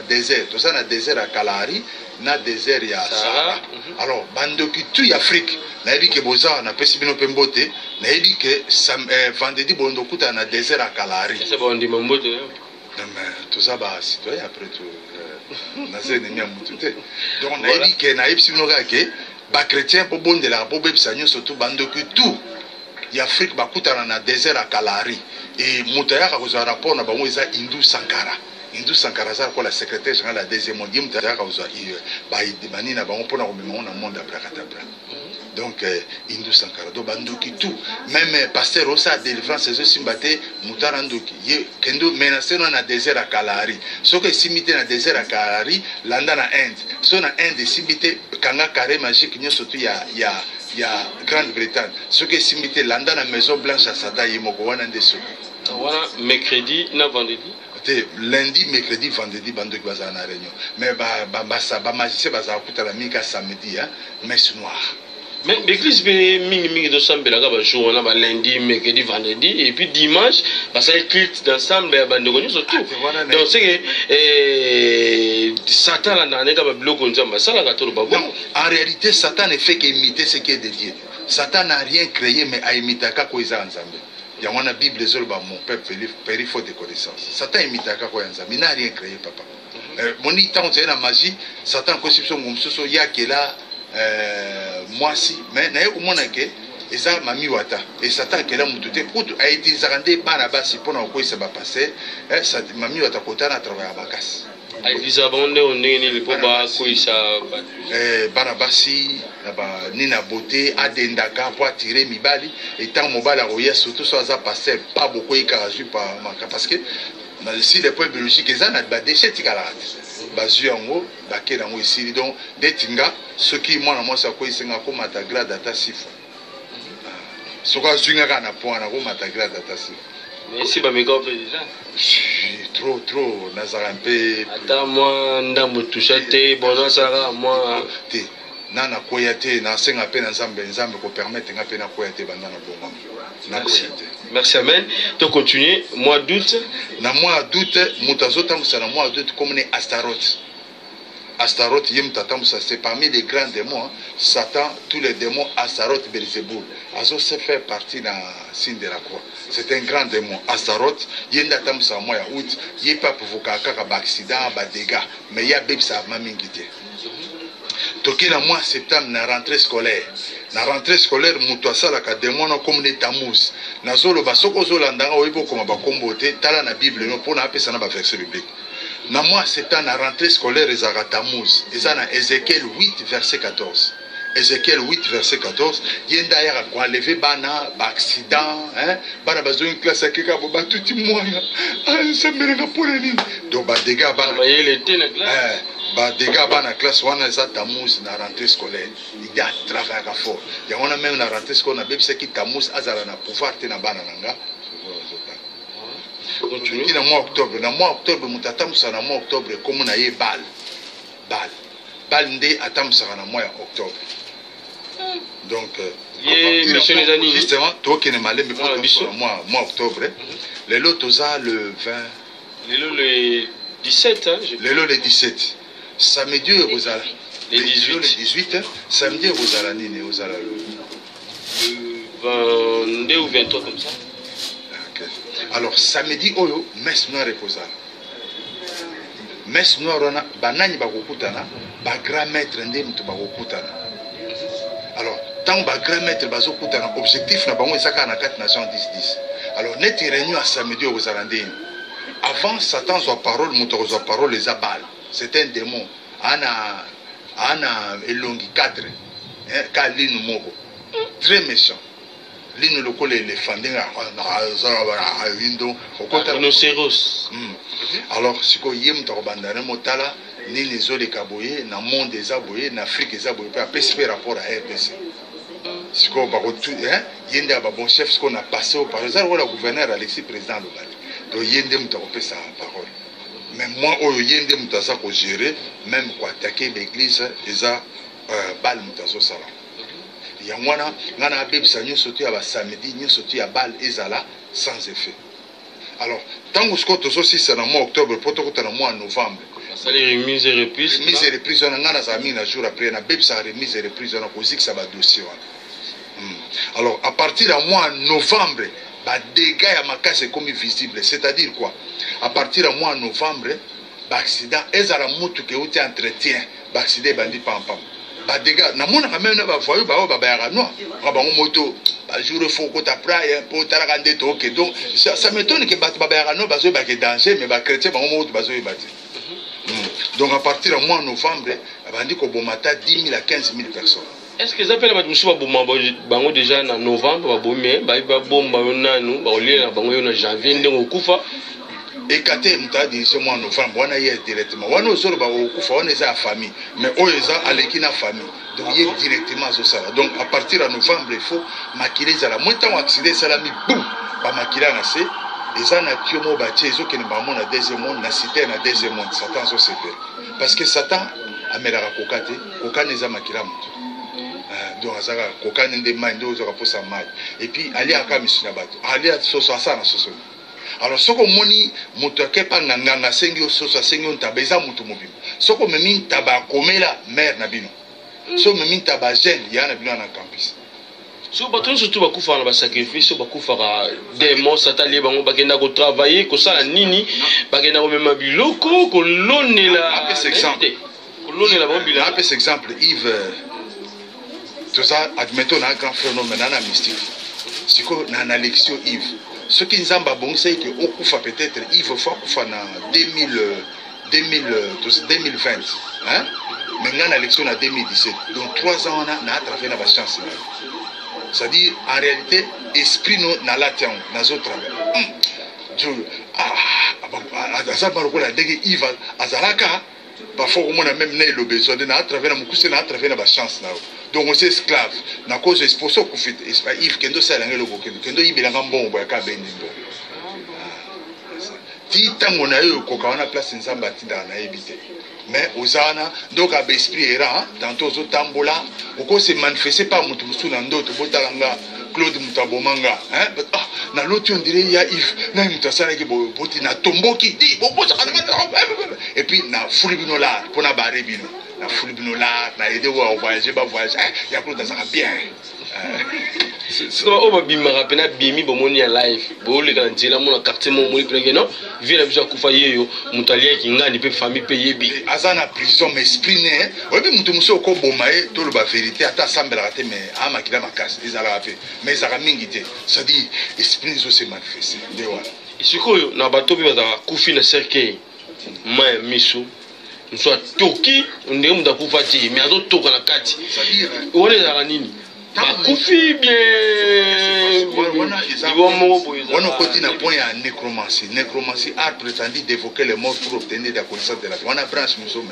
désert. Tout ça, na désert à Kalahari, na désert à Sahara. Alors, bando qui tue Afrique, na ebi que boza, na pesibino pembote, na ebi que vendredi, bondo kuta na désert à Kalahari. C'est bon, on dit mambote. Mais tout ça, bah, citoyen après tout. Na zé nemi amutute. Donc, na ebi que na ebi sibino que, bah, chrétien, pour bon de la, pour bébi sanyo, surtout bando qui tout. L'Afrique bakutana na désert à Kalahari et Moutaya a rapport na bango eza Hindou Sankara. Hindou Sankara ça quoi la secrétaire générale la deuxième mondiale Moutaya a bani na bango pona ko mema na monde abracadabra. Donc Hindou Sankara do bandoki tout même pasteur Rosa délivrance ces simbate Moutara ndoki ye kendo menacer na désert à Kalahari. Ce que simité na désert à Kalahari landa na Inde. So na Inde simité kanga carré magique nyo surtout il y a Grande-Bretagne. Ce qui est simité là dans la Maison Blanche à Sata Yemoko wana ndeso. Voilà mercredi na vendredi. Lundi, mercredi, vendredi bandoki baza na réunion. Mais ba magicien baza kuta la mika samedi hein, messe noire. Mais l'église mingi de sambela ka ba jour na ba lundi, mercredi, vendredi et puis dimanche parce que culte d'ensemble ya bandoko nyo surtout. Donc c'est que Satan là na ka ba bloco nzamba sala ka tolo ba. En réalité, Satan ne fait qu'imiter ce qui est de Dieu. Satan n'a rien créé, mais a imité quoi ils ont ensemble. Il y a une Bible, mon père, il faut des connaissances. Satan imite quoi ensemble. Il n'a rien créé, papa. Mon temps, c'est la magie. Satan, conception, il y a qui est là, moi si, mais il y a un que et ça m'a mis wata et Satan qui est là moutoute pour a été zarandé par la base pour na quoi ça va passer ça m'a mis wata kota na travailler à bakas. Aïvisa bonde on est ni le poba kuisa barabasi ni na beauté adendaka pour attirer mibali et tant mobala roya surtout ça ça passer pas beaucoup et caraju par parce que si les points biologiques ils ont ba déchet tikalate bazu yango bakela ngo ici donc detinga ce qui moi ça quoi isenga ko mata grade ata sifa ce quoi zwinga kana point na ko mata grade ata sifa. Mais si ba mega déjà trop nazara un peu ata moi ndambo touchate bon ça moi te nana koyate na senga pe na nzambe ko permettre nga pe na koyate banda na bongo na koyate. Merci amen. To continuer mois d'août na mois d'août mutazo tamsa na mois d'août comme ne Astaroth. Astaroth yem tatamsa c'est parmi les grands démons hein. Satan tous les démons Astaroth Belzéboul azo se fait partie dans signe de la croix. C'est un grand démon Astaroth yenda tamsa mois août yé pas provoquer kaka accident ba dégâts mais ya beb ça mamingité. Toki na mois septembre na rentrée scolaire. Na rentrée scolaire mutu asalaka démon comme les Tammuz. Na zolo basoko zolanda oyebo koma ba kombote tala na Bible no pona apesa na ba verset biblique. Na mois septembre na rentrée scolaire ezaka Tammuz. Eza na Ézéchiel 8 verset 14. Ézéchiel 8 verset 14 yenda ya ko enlever bana ba accident hein bana bazo une classe akeka bo batuti mwana ça merenga pona nini donc ba dégâts bana ba dégâts bana classe wana za Tammuz na rentrée scolaire il y a travail à fort il y a on a même na rentrée scolaire na bebisa ki Tammuz azala na pouvoir te na bana nanga Qui na mois octobre, na mois octobre mutatamsa na mois octobre comme na ye bal. Nde atamsa na mois octobre. Donc justement toi qui ne malé mais pas mois octobre. Les lots toza le 20 le 17 hein, le 17. Samedi vous allez le 18 samedi vous allez nini vous allez le 22 ou 23 comme ça. Alors samedi oyo messe noire reposa. Messe noire on a banani bakokutana ba grand maître nde mutu bakokutana. Alors tant ba grand maître bazokutana objectif na bango ezaka na 4 nations 10. Alors net réunion à samedi aux Alandais. Avant Satan soit parole, mutu soit parole les abal. C'est un démon. Ana elongi 4 kalinu moko. Très méchant. L'île le col les fandings à window rhinocéros. Alors si ko yem to bandana motala ni les eaux kaboye na monde des aboyés na Afrique des aboyés pas PSP rapport à RDC. Si ko ba tout yende ba bon chef ce qu'on a passé au par exemple le gouverneur Alexis président Lobali. Donc yende mto ko sa parole. Mais moi o yende mto sa ko gérer même ko attaquer l'église eza bal mto so sala. Yangwana ngana bebisa nyonso tu ya samedi nyonso tu ya bal ezala sans effet. Alors tant que ce que aussi c'est dans mois octobre pour na mois novembre ça les remises et reprises mise et reprise on ngana za mina jour après na bebisa remise et reprise on ko zik ça va dossier. Alors à partir du mois novembre ba dégâts ya makase comme visible, c'est-à-dire quoi? À partir du mois novembre ba accident ezala mutu ke uti entretien ba accident bandi pam pam. Ba dégâts na mona quand même na ba voyou ba ya no ba bango moto ba jour faut ko ta praye pour tala kande to que donc ça m'étonne que ba ya no ba zo ba ke danger mais ba chrétien bango moto ba zo ibati. Donc à partir du mois novembre bandi ko bomata 10 000 à 15 000 personnes. Est-ce que ça appelle la musu bango déjà en novembre ba bomé ba bomba nanu ba olier na bango na janvier ndenge okufa et quand tu ce mois novembre on a hier directement on a aussi on est à famille mais on est à l'équipe na famille donc il est directement sur ça. Donc à partir de novembre il faut maquiller ça la moins temps accident ça la mi boum ba maquiller na c'est et ça na tué mo ba tiezo que ne ba mon na deuxième monde na cité na deuxième monde Satan so c'est parce que Satan amela kokate kokane za maquiller mutu. Donc azaka kokane nde mai ndo zo ka posa mai et puis ali aka misuna bato ali so so ça na so so. Alors ce que moni motoke pa nganga sengi ososa sengi ontabeza mutu mobimo soko memi taba komela mère na bino so memi taba jeune ya na bino na campus so baton surtout bakufa na ba sacrifice bakufa ka démon satali bango bakenda ko travailler ko sala nini bakenda ko mema biloko ko lonela après exemple ko lonela ba bila après exemple Yves tout ça admettons un grand phénomène na mystique siko na lecture Yves ce qui nous a bon c'est que au coup peut-être il faut faire en 2020 hein mais on a l'élection en 2017 donc 3 ans on a travaillé dans la chance c'est-à-dire en réalité esprit nous dans la terre dans autres azalaka parfois on a même né le besoin de na travers na mukuse na travers na chance na donc on est esclave na cause esposo kufit Yves kendo sala ngelo kendo ibelanga mbongo ya kabendi mbo ti tango na yo ko kawana place nzamba tinda na ebité mais ozana donc ab esprit era tantôt zo tambola oko se manifester pas mutu musuna ndoto botalanga Claude Mutabomanga hein na l'autre on dirait ya Yves na mutasala ki boti na tomboki di boboza et puis na fulibino la pona barebino na fulibino la na aider wa voyager ba voyager ya Claude ça bien so o ba bimaka pena bimi bomoni ya live bo le kana ntila mona quartier mo moli plenge non vile biso kufa yeyo mutalia kingani pe famille pe yebi azana prison mais esprit né obi mutu muso ko bomae to le ba vérité ata sambela te mais ama kila makasi ezala fait mais ça mingi te ça dit esprit zo se manifester de wala isikoyo na bato bi bazaka kufi na cercueil ma miso nso toki ndenge muta kufa ti mais azo toka na kati ça dire wala ezala nini Koufi bien. On a côté na point à nécromancie. Nécromancie a prétendu d'évoquer les morts pour obtenir la connaissance de la vie. On a branché nous sommes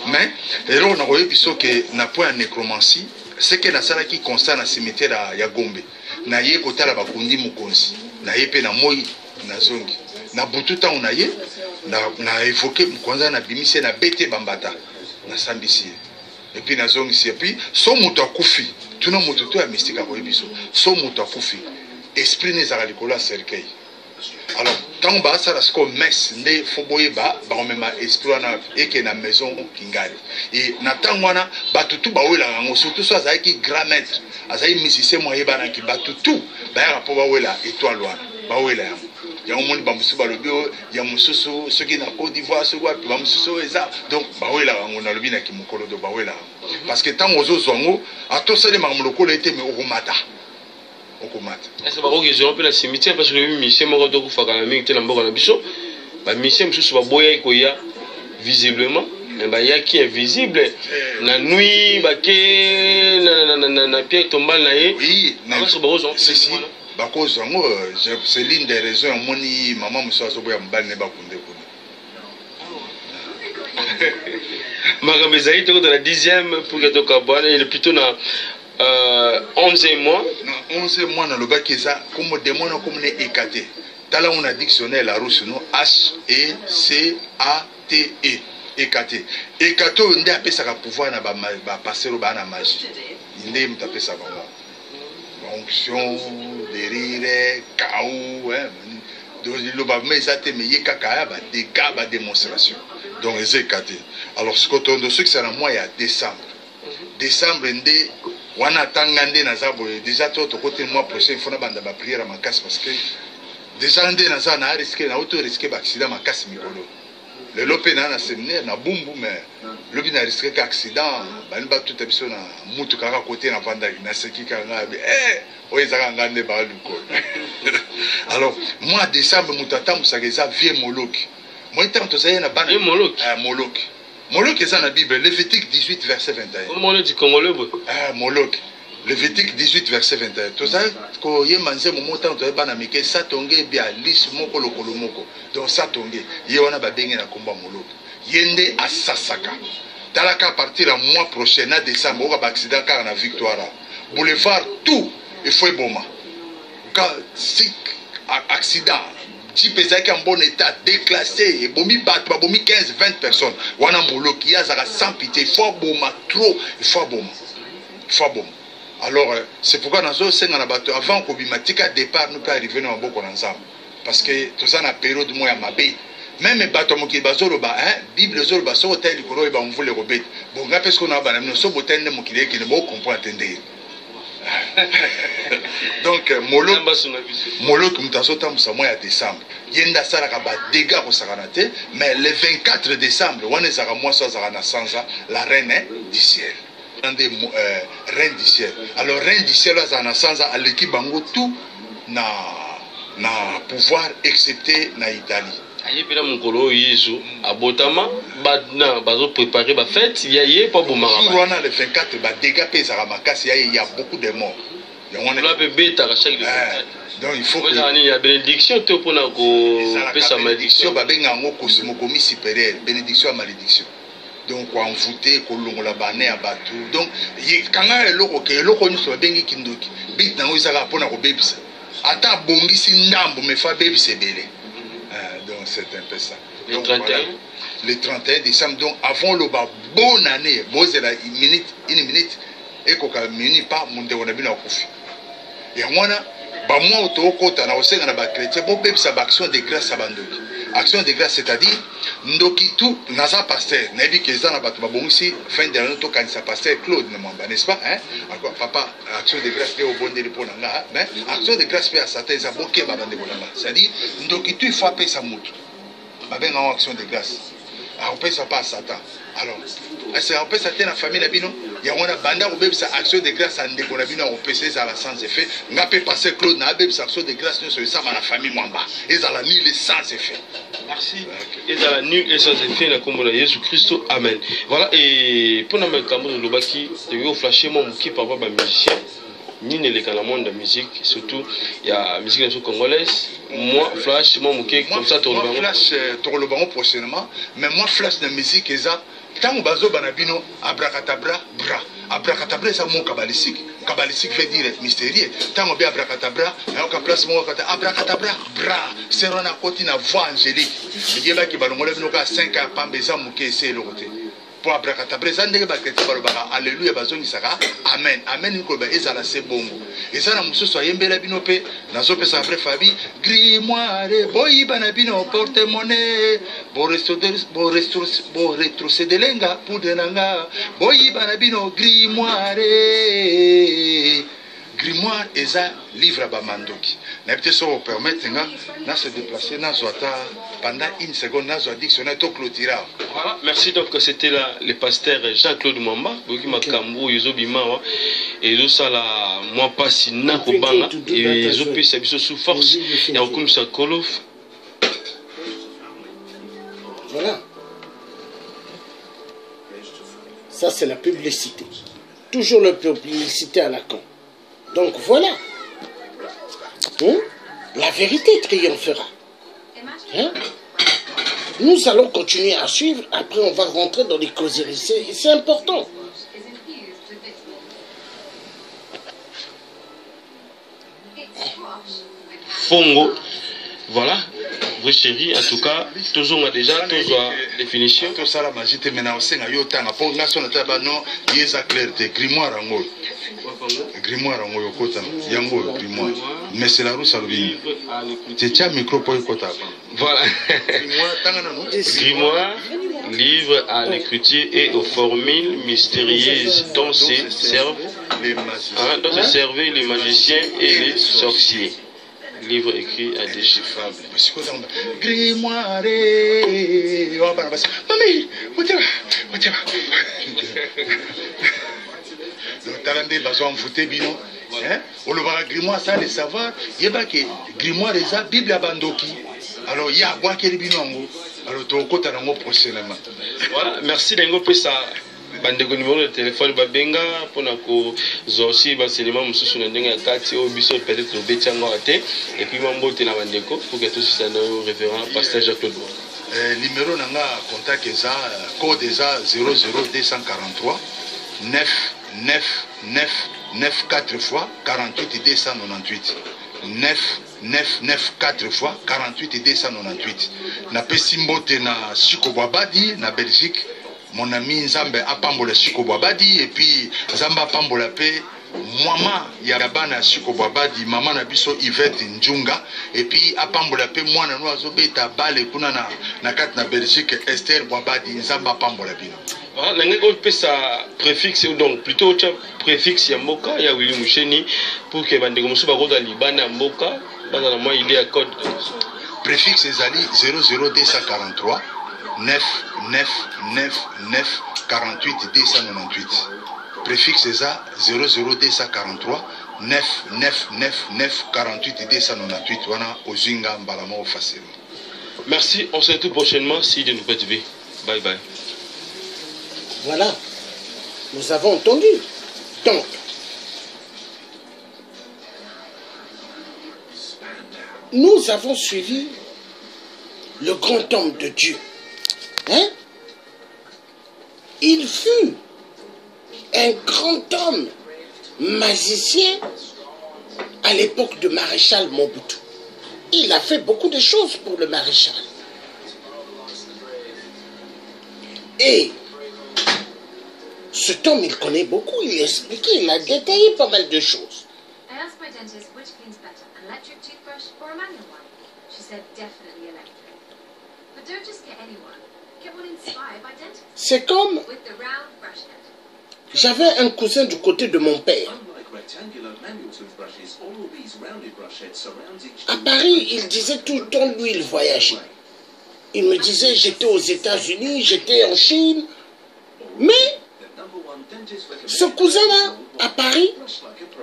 mais alors on a vu que na point à nécromancie, c'est que na sala qui constat na cimetière ya Gombe. Na ye kota la bakundi mukonzi. Na ye pe na moi na zongi. na butu ntango na ye na évoqué kwanza na bimise na bete bambata na sambisi et puis nazongisi et puis so moto akufi tuna moto to ya mystique akoyebi so moto akufi esprit nezaka likolo ya cercueil. Alors ntango basala siko messe nde fo boyeba bakomema esprit wana eke na maison kingali et na ntango wana bato tu bawelaka yango surtout so azalaki grand maître azali musicien mo ayebanaki bato tu bayaka mpo bawela étoile wana bawela yango yango moni bamosusu balobi oyo ya mosusu soki na Côte d'Ivoire soki wapi bamosusu oyo eza donc bawelaka yango nalobi na kimokolo do bawelaka yango parce que ntango ozozwa yango atosalemaka molokolo ete me okomata okomata. Est-ce que je rappelle la cimetière parce que le mission moko to kufaka na mingi te na mboka na biso ba mission mosusu baboya koya visiblement mais ba yaki invisible na nuit bake na Pierre tombal na ye oui parce que bakozwa si bakozwa yango c'est l'une des raisons moni maman mosusu azoboya mobali ne bakunde kuna makambo ezali toko dans la 10e pour que tokabwana il est plutôt na 11e mois. Non, 11e mois, dans le bas qui est ça, comme démon, comme les écarté. Talent, on a dictionnaire la rousse, non, H-E-C-A-T-E. Écarté. Écarté, on a appelé ça pour pouvoir passer au bas à magie. Il a appelé ça comme onction, dérire, chaos, donc le bas, mais ça, mais il y a des cas, des démonstrations. Donc, les écartés. Alors, ce qu'on a dit, c'est un mois, il y a décembre. Décembre, wana tangande na zabo déjà to côté mois prochain il faut na banda ba prière ma casse parce que déjà ndé na za na risquer na auto risquer ba accident ma casse mikolo le lopé na séminaire na bumbu mais le bi na risquer ka accident ba ni ba tout biso na mutu kaka côté na vanda na seki kanga o ezaka ngande ba luko. Alors mois décembre mutata musageza vie moloki moi tant to ça na bana moloki moloki Moloch est dans la Bible, Lévitique 18, verset 21. Moloch du Congolais. Moloch, Lévitique 18, verset 21. Tout ça, quand il y a un moment où il y a un peu ça tombe bien, lis moko lokolo moko. Donc ça tombe. Il y a un peu de combat Moloch. Yende à Sasaka. Talaka à partir du mois prochain, en décembre, il y a un accident car on a victoire. Boulevard, tout, il faut boma. Quand c'est accident. Si pesaki en bon état, déclassé, et bomi bat, bomi 15-20 personnes. Wana Moloch, il y a sans pitié, il faut boma trop, il faut boma. Il faut boma. Alors, c'est pourquoi nous avons avant qu'on bimatika départ, nous pas arriver dans un bon ensemble. Parce que tout ça, dans la période où il y a ma baie. Même les bateaux qui sont là, Bible, les autres, sont hôtel, on veut les rebeter. Bon, parce qu'on a un so hôtel, qui ne vont pas comprendre. Donc Moloch mutazotam mois de décembre yenda salaka ba dégâts au saranate mais le 24 décembre on est à mois soit à Sansa la reine du ciel reine du ciel. Alors reine du ciel à Sansa à l'équipe bango tout na pouvoir excepté na Italie. Ayepela mukolo Yesu abotama badna bazo préparer ba fête yaye pas bomara. Sur le 24 ba dégâts pesa makasi il y a beaucoup de morts. On a bébé à chaque donc il faut que il y a bénédiction te pour na ko pesa malédiction ba benga ngo cosmogomi supérieur bénédiction à malédiction. Donc on voter ko longola bané à batu. Donc kanga eloko ke eloko ni so bengi kindoki. Bit na ngo isaka pona ko bebisa. Ata bongisi ndambo me fa bebisa belé. Donc c'est un peu ça. Le 31 voilà, le 31 décembre, donc avant le bonne année, une minute, et qu'on a mis pas mon déonabine à Koufi. Et moi, moi, au Tokota, on a aussi un chrétien, bon, bébé, ça action de grâce à Bandoki. Action de grâce, c'est-à-dire, Ndoki tout, Naza pasteur, Nabi Kézan à Batubabongi, fin de l'année, quand ça pasteur Claude, n'est-ce pas? Encore, papa, action de grâce, au bon délai pour Nanga, mais action de grâce, à Satan, ça bloqué Babande Bolanga. C'est-à-dire, Ndoki tout, il faut appeler sa moute. Babé, en action de grâce. On peut ça pas à Satan. Alors, on peut ça dans la famille Nabino. Il y a une banda où ça action de grâce à Ndeko Nabino, on peut ça sans effet. On peut passer Claude Nabé, ça action de grâce sur ça dans la famille Mwamba. Et ça la nul et sans effet. Merci. Et ça la nul et sans effet, la combo de Jésus Christ. Amen. Voilà, et pour nous mettre de Lobaki, il y a flashé mon qui par rapport à musicien. Ni ne les dans le monde de la musique, surtout il y a la musique congolaise. Moi, flash, moi, comme ça, moi, flash, le baron prochainement. Mais moi, flash de musique, c'est ça. Tant que bazo banabino, abracadabra, bra. abracadabra eza mot kabbalistique. Kabbalistique veut dire mystérieux. Tant on abracadabra, on place mot abracadabra, bra, c'est on a côté na voix angélique. Il y a qui va le faire 5 ans pambe eza muke c'est le côté. Pour abracadabra eza ndenge ba chrétien ba alléluia bazongi saka amen. Amen ko ba eza la c'est bongo. Eza na mususu ayembela bino pe nazo pesa après Fabi grimoire boy bana bino porte-monnaie bo retroceder lenga pour de nanga boy bana bino grimoire eza livre à Bamandoki. N'habitez pas vous permettre de se déplacer dans pendant une seconde dans un dictionnaire tout clôturé. Voilà, merci. Donc c'était le pasteur Jean-Claude Mwamba, qui m'a cambré Yozobimawa et tout ça là, moi pas si n'a qu'au banga et Yozobi c'est sous force. Il y a comme ça Kolof. Voilà. Ça c'est la publicité. Toujours la publicité à la con. Donc voilà. La vérité triomphera. Nous allons continuer à suivre. Après, on va rentrer dans les causeries. C'est important. Fongo. Voilà. Vous chérie, en tout cas, toujours on a déjà définition. Tout ça la magie te mena aussi na yo tanga pour nation na tabano yeza clarté grimoire ngo. Grimoire ngo yo kota yango grimoire. Mais c'est la roue salvi. Tu tiens micro pour kota. Voilà. Grimoire, livre à l'écriture et aux formules mystérieuses dont se servent les magiciens et les sorciers. Livre écrit à déchiffrable. Grimoire. Mami, Talande bazo envoûté bino. On le voit grimoire ça les savoir. Yeba que grimoire eza Bible abandoki. Alors il y a quoi qui est bino ngo. Alors to kota nango prochainement. Voilà, merci d'engo pour ça. Bandeko numéro de téléphone babenga pona ko zosi basenema mususu na ndenge ya kati o biso peut-être obeti yango ate et puis mambote na bandeko pour que tous ça nos référent pasteur Jacques-Claude. Numéro nanga contact eza code eza 00243 9 9 9 9 4 fois 48 298 9 9 9 4 fois 48 298 na pesi mbote na Siko Boabadi na Belgique. Mon ami Nzambe apambola Siko Boabadi et puis Nzamba apambola pe mama ya bana Siko Boabadi maman na biso Yvette Njunga et puis apambola pe mwana no azobeta bale kuna na kati na Belgique Esther Boabadi Nzamba apambola bino. Voilà, l'anglais on peut ça préfixe donc plutôt préfixe ya mboka ya Willy Musheni pour que bandeko musu bakoda libana mboka bana moi il est à code préfixe ezali 00243 9 9 9 9 48 298. Préfixe ESA 00243 9 9 9 9 48 298. Voilà, Ozinga Mbalamo facilement. Merci, on se retrouve prochainement si Dieu nous peut TV. Bye bye. Voilà, nous avons entendu. Donc, nous avons suivi le grand homme de Dieu. Hein? Il fut un grand homme magicien à l'époque de maréchal Mobutu. Il a fait beaucoup de choses pour le maréchal. Et cet homme, il connaît beaucoup, il a expliqué, il a détaillé pas mal de choses. C'est comme j'avais un cousin du côté de mon père. À Paris, il disait tout le temps, lui, il voyageait. Il me disait, j'étais aux États-Unis, j'étais en Chine. Mais ce cousin-là, à Paris,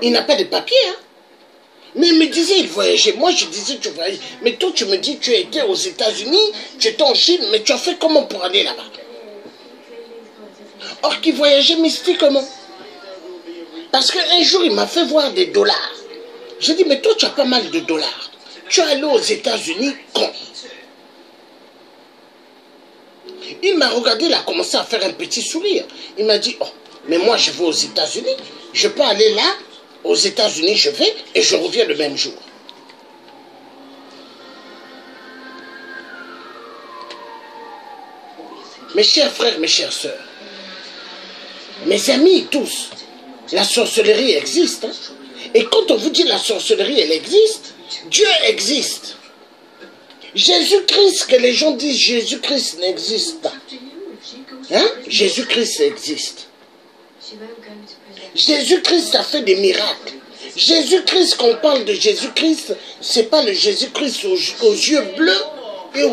il n'a pas de papier. Hein? Mais il me disait, il voyageait. Moi, je disais, tu voyages. Mais toi, tu me dis, tu étais aux États-Unis, tu étais en Chine, mais tu as fait comment pour aller là-bas? Or, qu'il voyageait mystiquement. Parce qu'un jour, il m'a fait voir des dollars. J'ai dit, mais toi, tu as pas mal de dollars. Tu es allé aux États-Unis quand? Il m'a regardé, il a commencé à faire un petit sourire. Il m'a dit, oh, Mais moi, je vais aux États-Unis. Je peux aller là, aux États-Unis, je vais et je reviens le même jour. Mes chers frères, mes chères sœurs, mes amis tous, la sorcellerie existe. Hein? Et quand on vous dit la sorcellerie, elle existe, Dieu existe. Jésus-Christ, que les gens disent Jésus-Christ n'existe pas. Hein? Jésus-Christ existe. Jésus-Christ a fait des miracles. Jésus-Christ, quand on parle de Jésus-Christ, ce n'est pas le Jésus-Christ aux yeux bleus et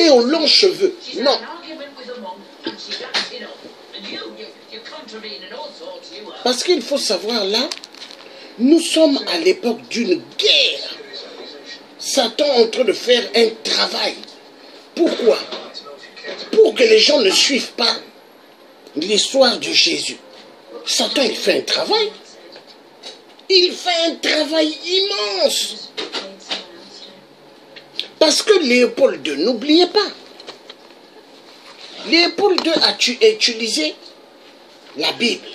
aux longs cheveux. Non. Parce qu'il faut savoir là, nous sommes à l'époque d'une guerre. Satan est en train de faire un travail. Pourquoi? Pour que les gens ne suivent pas l'histoire de Jésus. Satan, il fait un travail. Il fait un travail immense. Parce que Léopold II, n'oubliez pas, Léopold II a utilisé la Bible.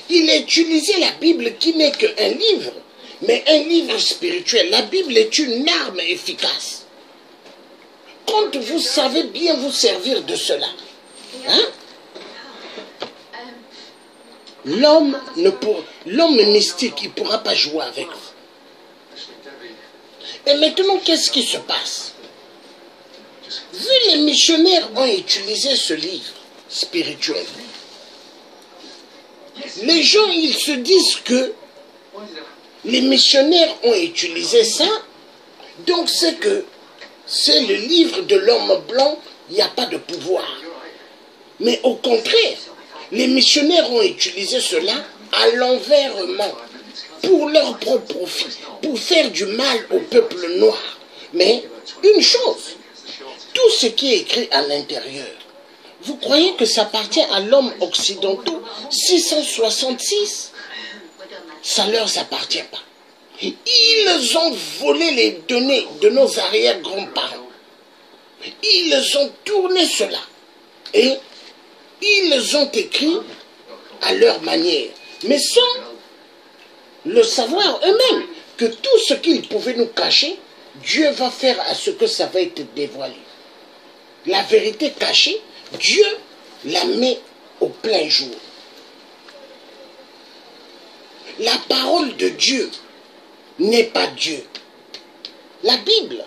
Il a utilisé la Bible qui n'est qu'un livre, mais un livre spirituel. La Bible est une arme efficace. Quand vous savez bien vous servir de cela, hein? L'homme mystique, il ne pourra pas jouer avec vous. Et maintenant, qu'est-ce qui se passe? Vu les missionnaires ont utilisé ce livre spirituel, les gens, ils se disent que les missionnaires ont utilisé ça, donc c'est que c'est le livre de l'homme blanc, il n'y a pas de pouvoir. Mais au contraire, les missionnaires ont utilisé cela à l'envers-main, pour leur propre profit, pour faire du mal au peuple noir. Mais une chose, tout ce qui est écrit à l'intérieur, vous croyez que ça appartient à l'homme occidental 666? Ça ne leur appartient pas. Ils ont volé les données de nos arrière-grands-parents. Ils ont tourné cela. Et ils ont écrit à leur manière. Mais sans le savoir eux-mêmes, que tout ce qu'ils pouvaient nous cacher, Dieu va faire à ce que ça va être dévoilé. La vérité cachée, Dieu la met au plein jour. La parole de Dieu n'est pas Dieu. La Bible,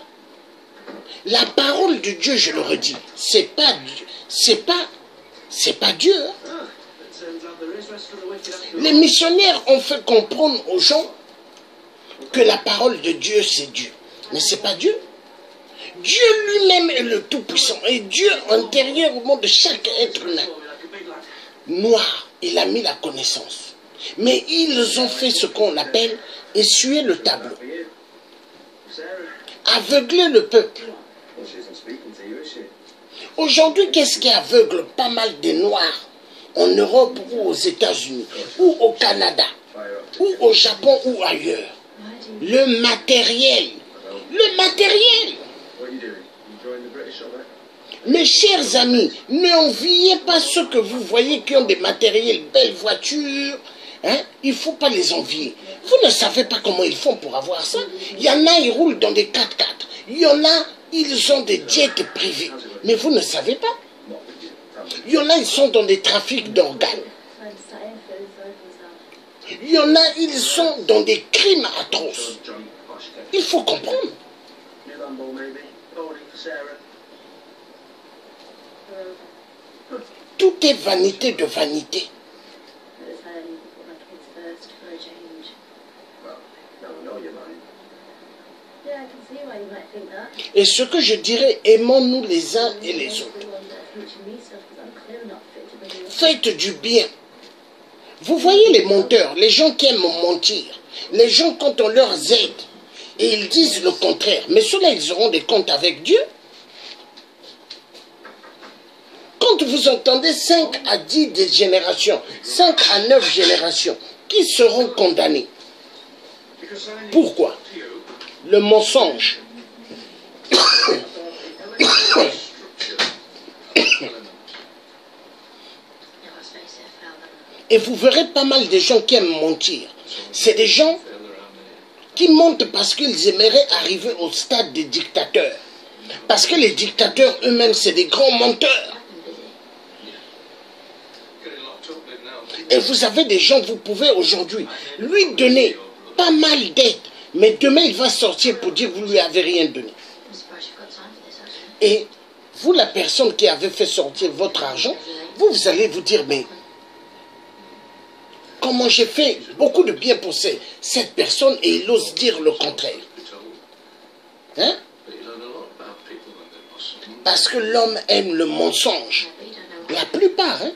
la parole de Dieu, je le redis, c'est pas Dieu. Hein? Les missionnaires ont fait comprendre aux gens que la parole de Dieu, c'est Dieu. Mais c'est pas Dieu. Dieu lui-même est le Tout-Puissant. Et Dieu, intérieur au monde de chaque être humain, noir, il a mis la connaissance. Mais ils ont fait ce qu'on appelle essuyer le tableau. Aveugler le peuple. Aujourd'hui, qu'est-ce qui aveugle pas mal des Noirs en Europe ou aux États-Unis, ou au Canada, ou au Japon ou ailleurs? Le matériel. Le matériel. Mes chers amis, n'enviez pas ceux que vous voyez qui ont des matériels, belles voitures. Hein? Il ne faut pas les envier. Vous ne savez pas comment ils font pour avoir ça. Il y en a, ils roulent dans des 4x4. Il y en a, ils ont des jets privés. Mais vous ne savez pas. Il y en a, ils sont dans des trafics d'organes. Il y en a, ils sont dans des crimes atroces. Il faut comprendre. Tout est vanité de vanité. Et ce que je dirais, aimons-nous les uns et les autres. Faites du bien. Vous voyez les menteurs, les gens qui aiment mentir, les gens quand on leur aide, et ils disent le contraire. Mais ceux-là, ils auront des comptes avec Dieu. Quand vous entendez 5 à 10 générations, 5 à 9 générations, qui seront condamnés? Pourquoi? Le mensonge. Et vous verrez pas mal de gens qui aiment mentir. C'est des gens qui mentent parce qu'ils aimeraient arriver au stade des dictateurs. Parce que les dictateurs eux-mêmes, c'est des grands menteurs. Et vous avez des gens, vous pouvez aujourd'hui lui donner pas mal d'aide. Mais demain, il va sortir pour dire que vous ne lui avez rien donné. Et vous, la personne qui avait fait sortir votre argent, vous allez vous dire, mais comment j'ai fait beaucoup de bien pour cette personne et il ose dire le contraire. Hein? Parce que l'homme aime le mensonge. La plupart, hein?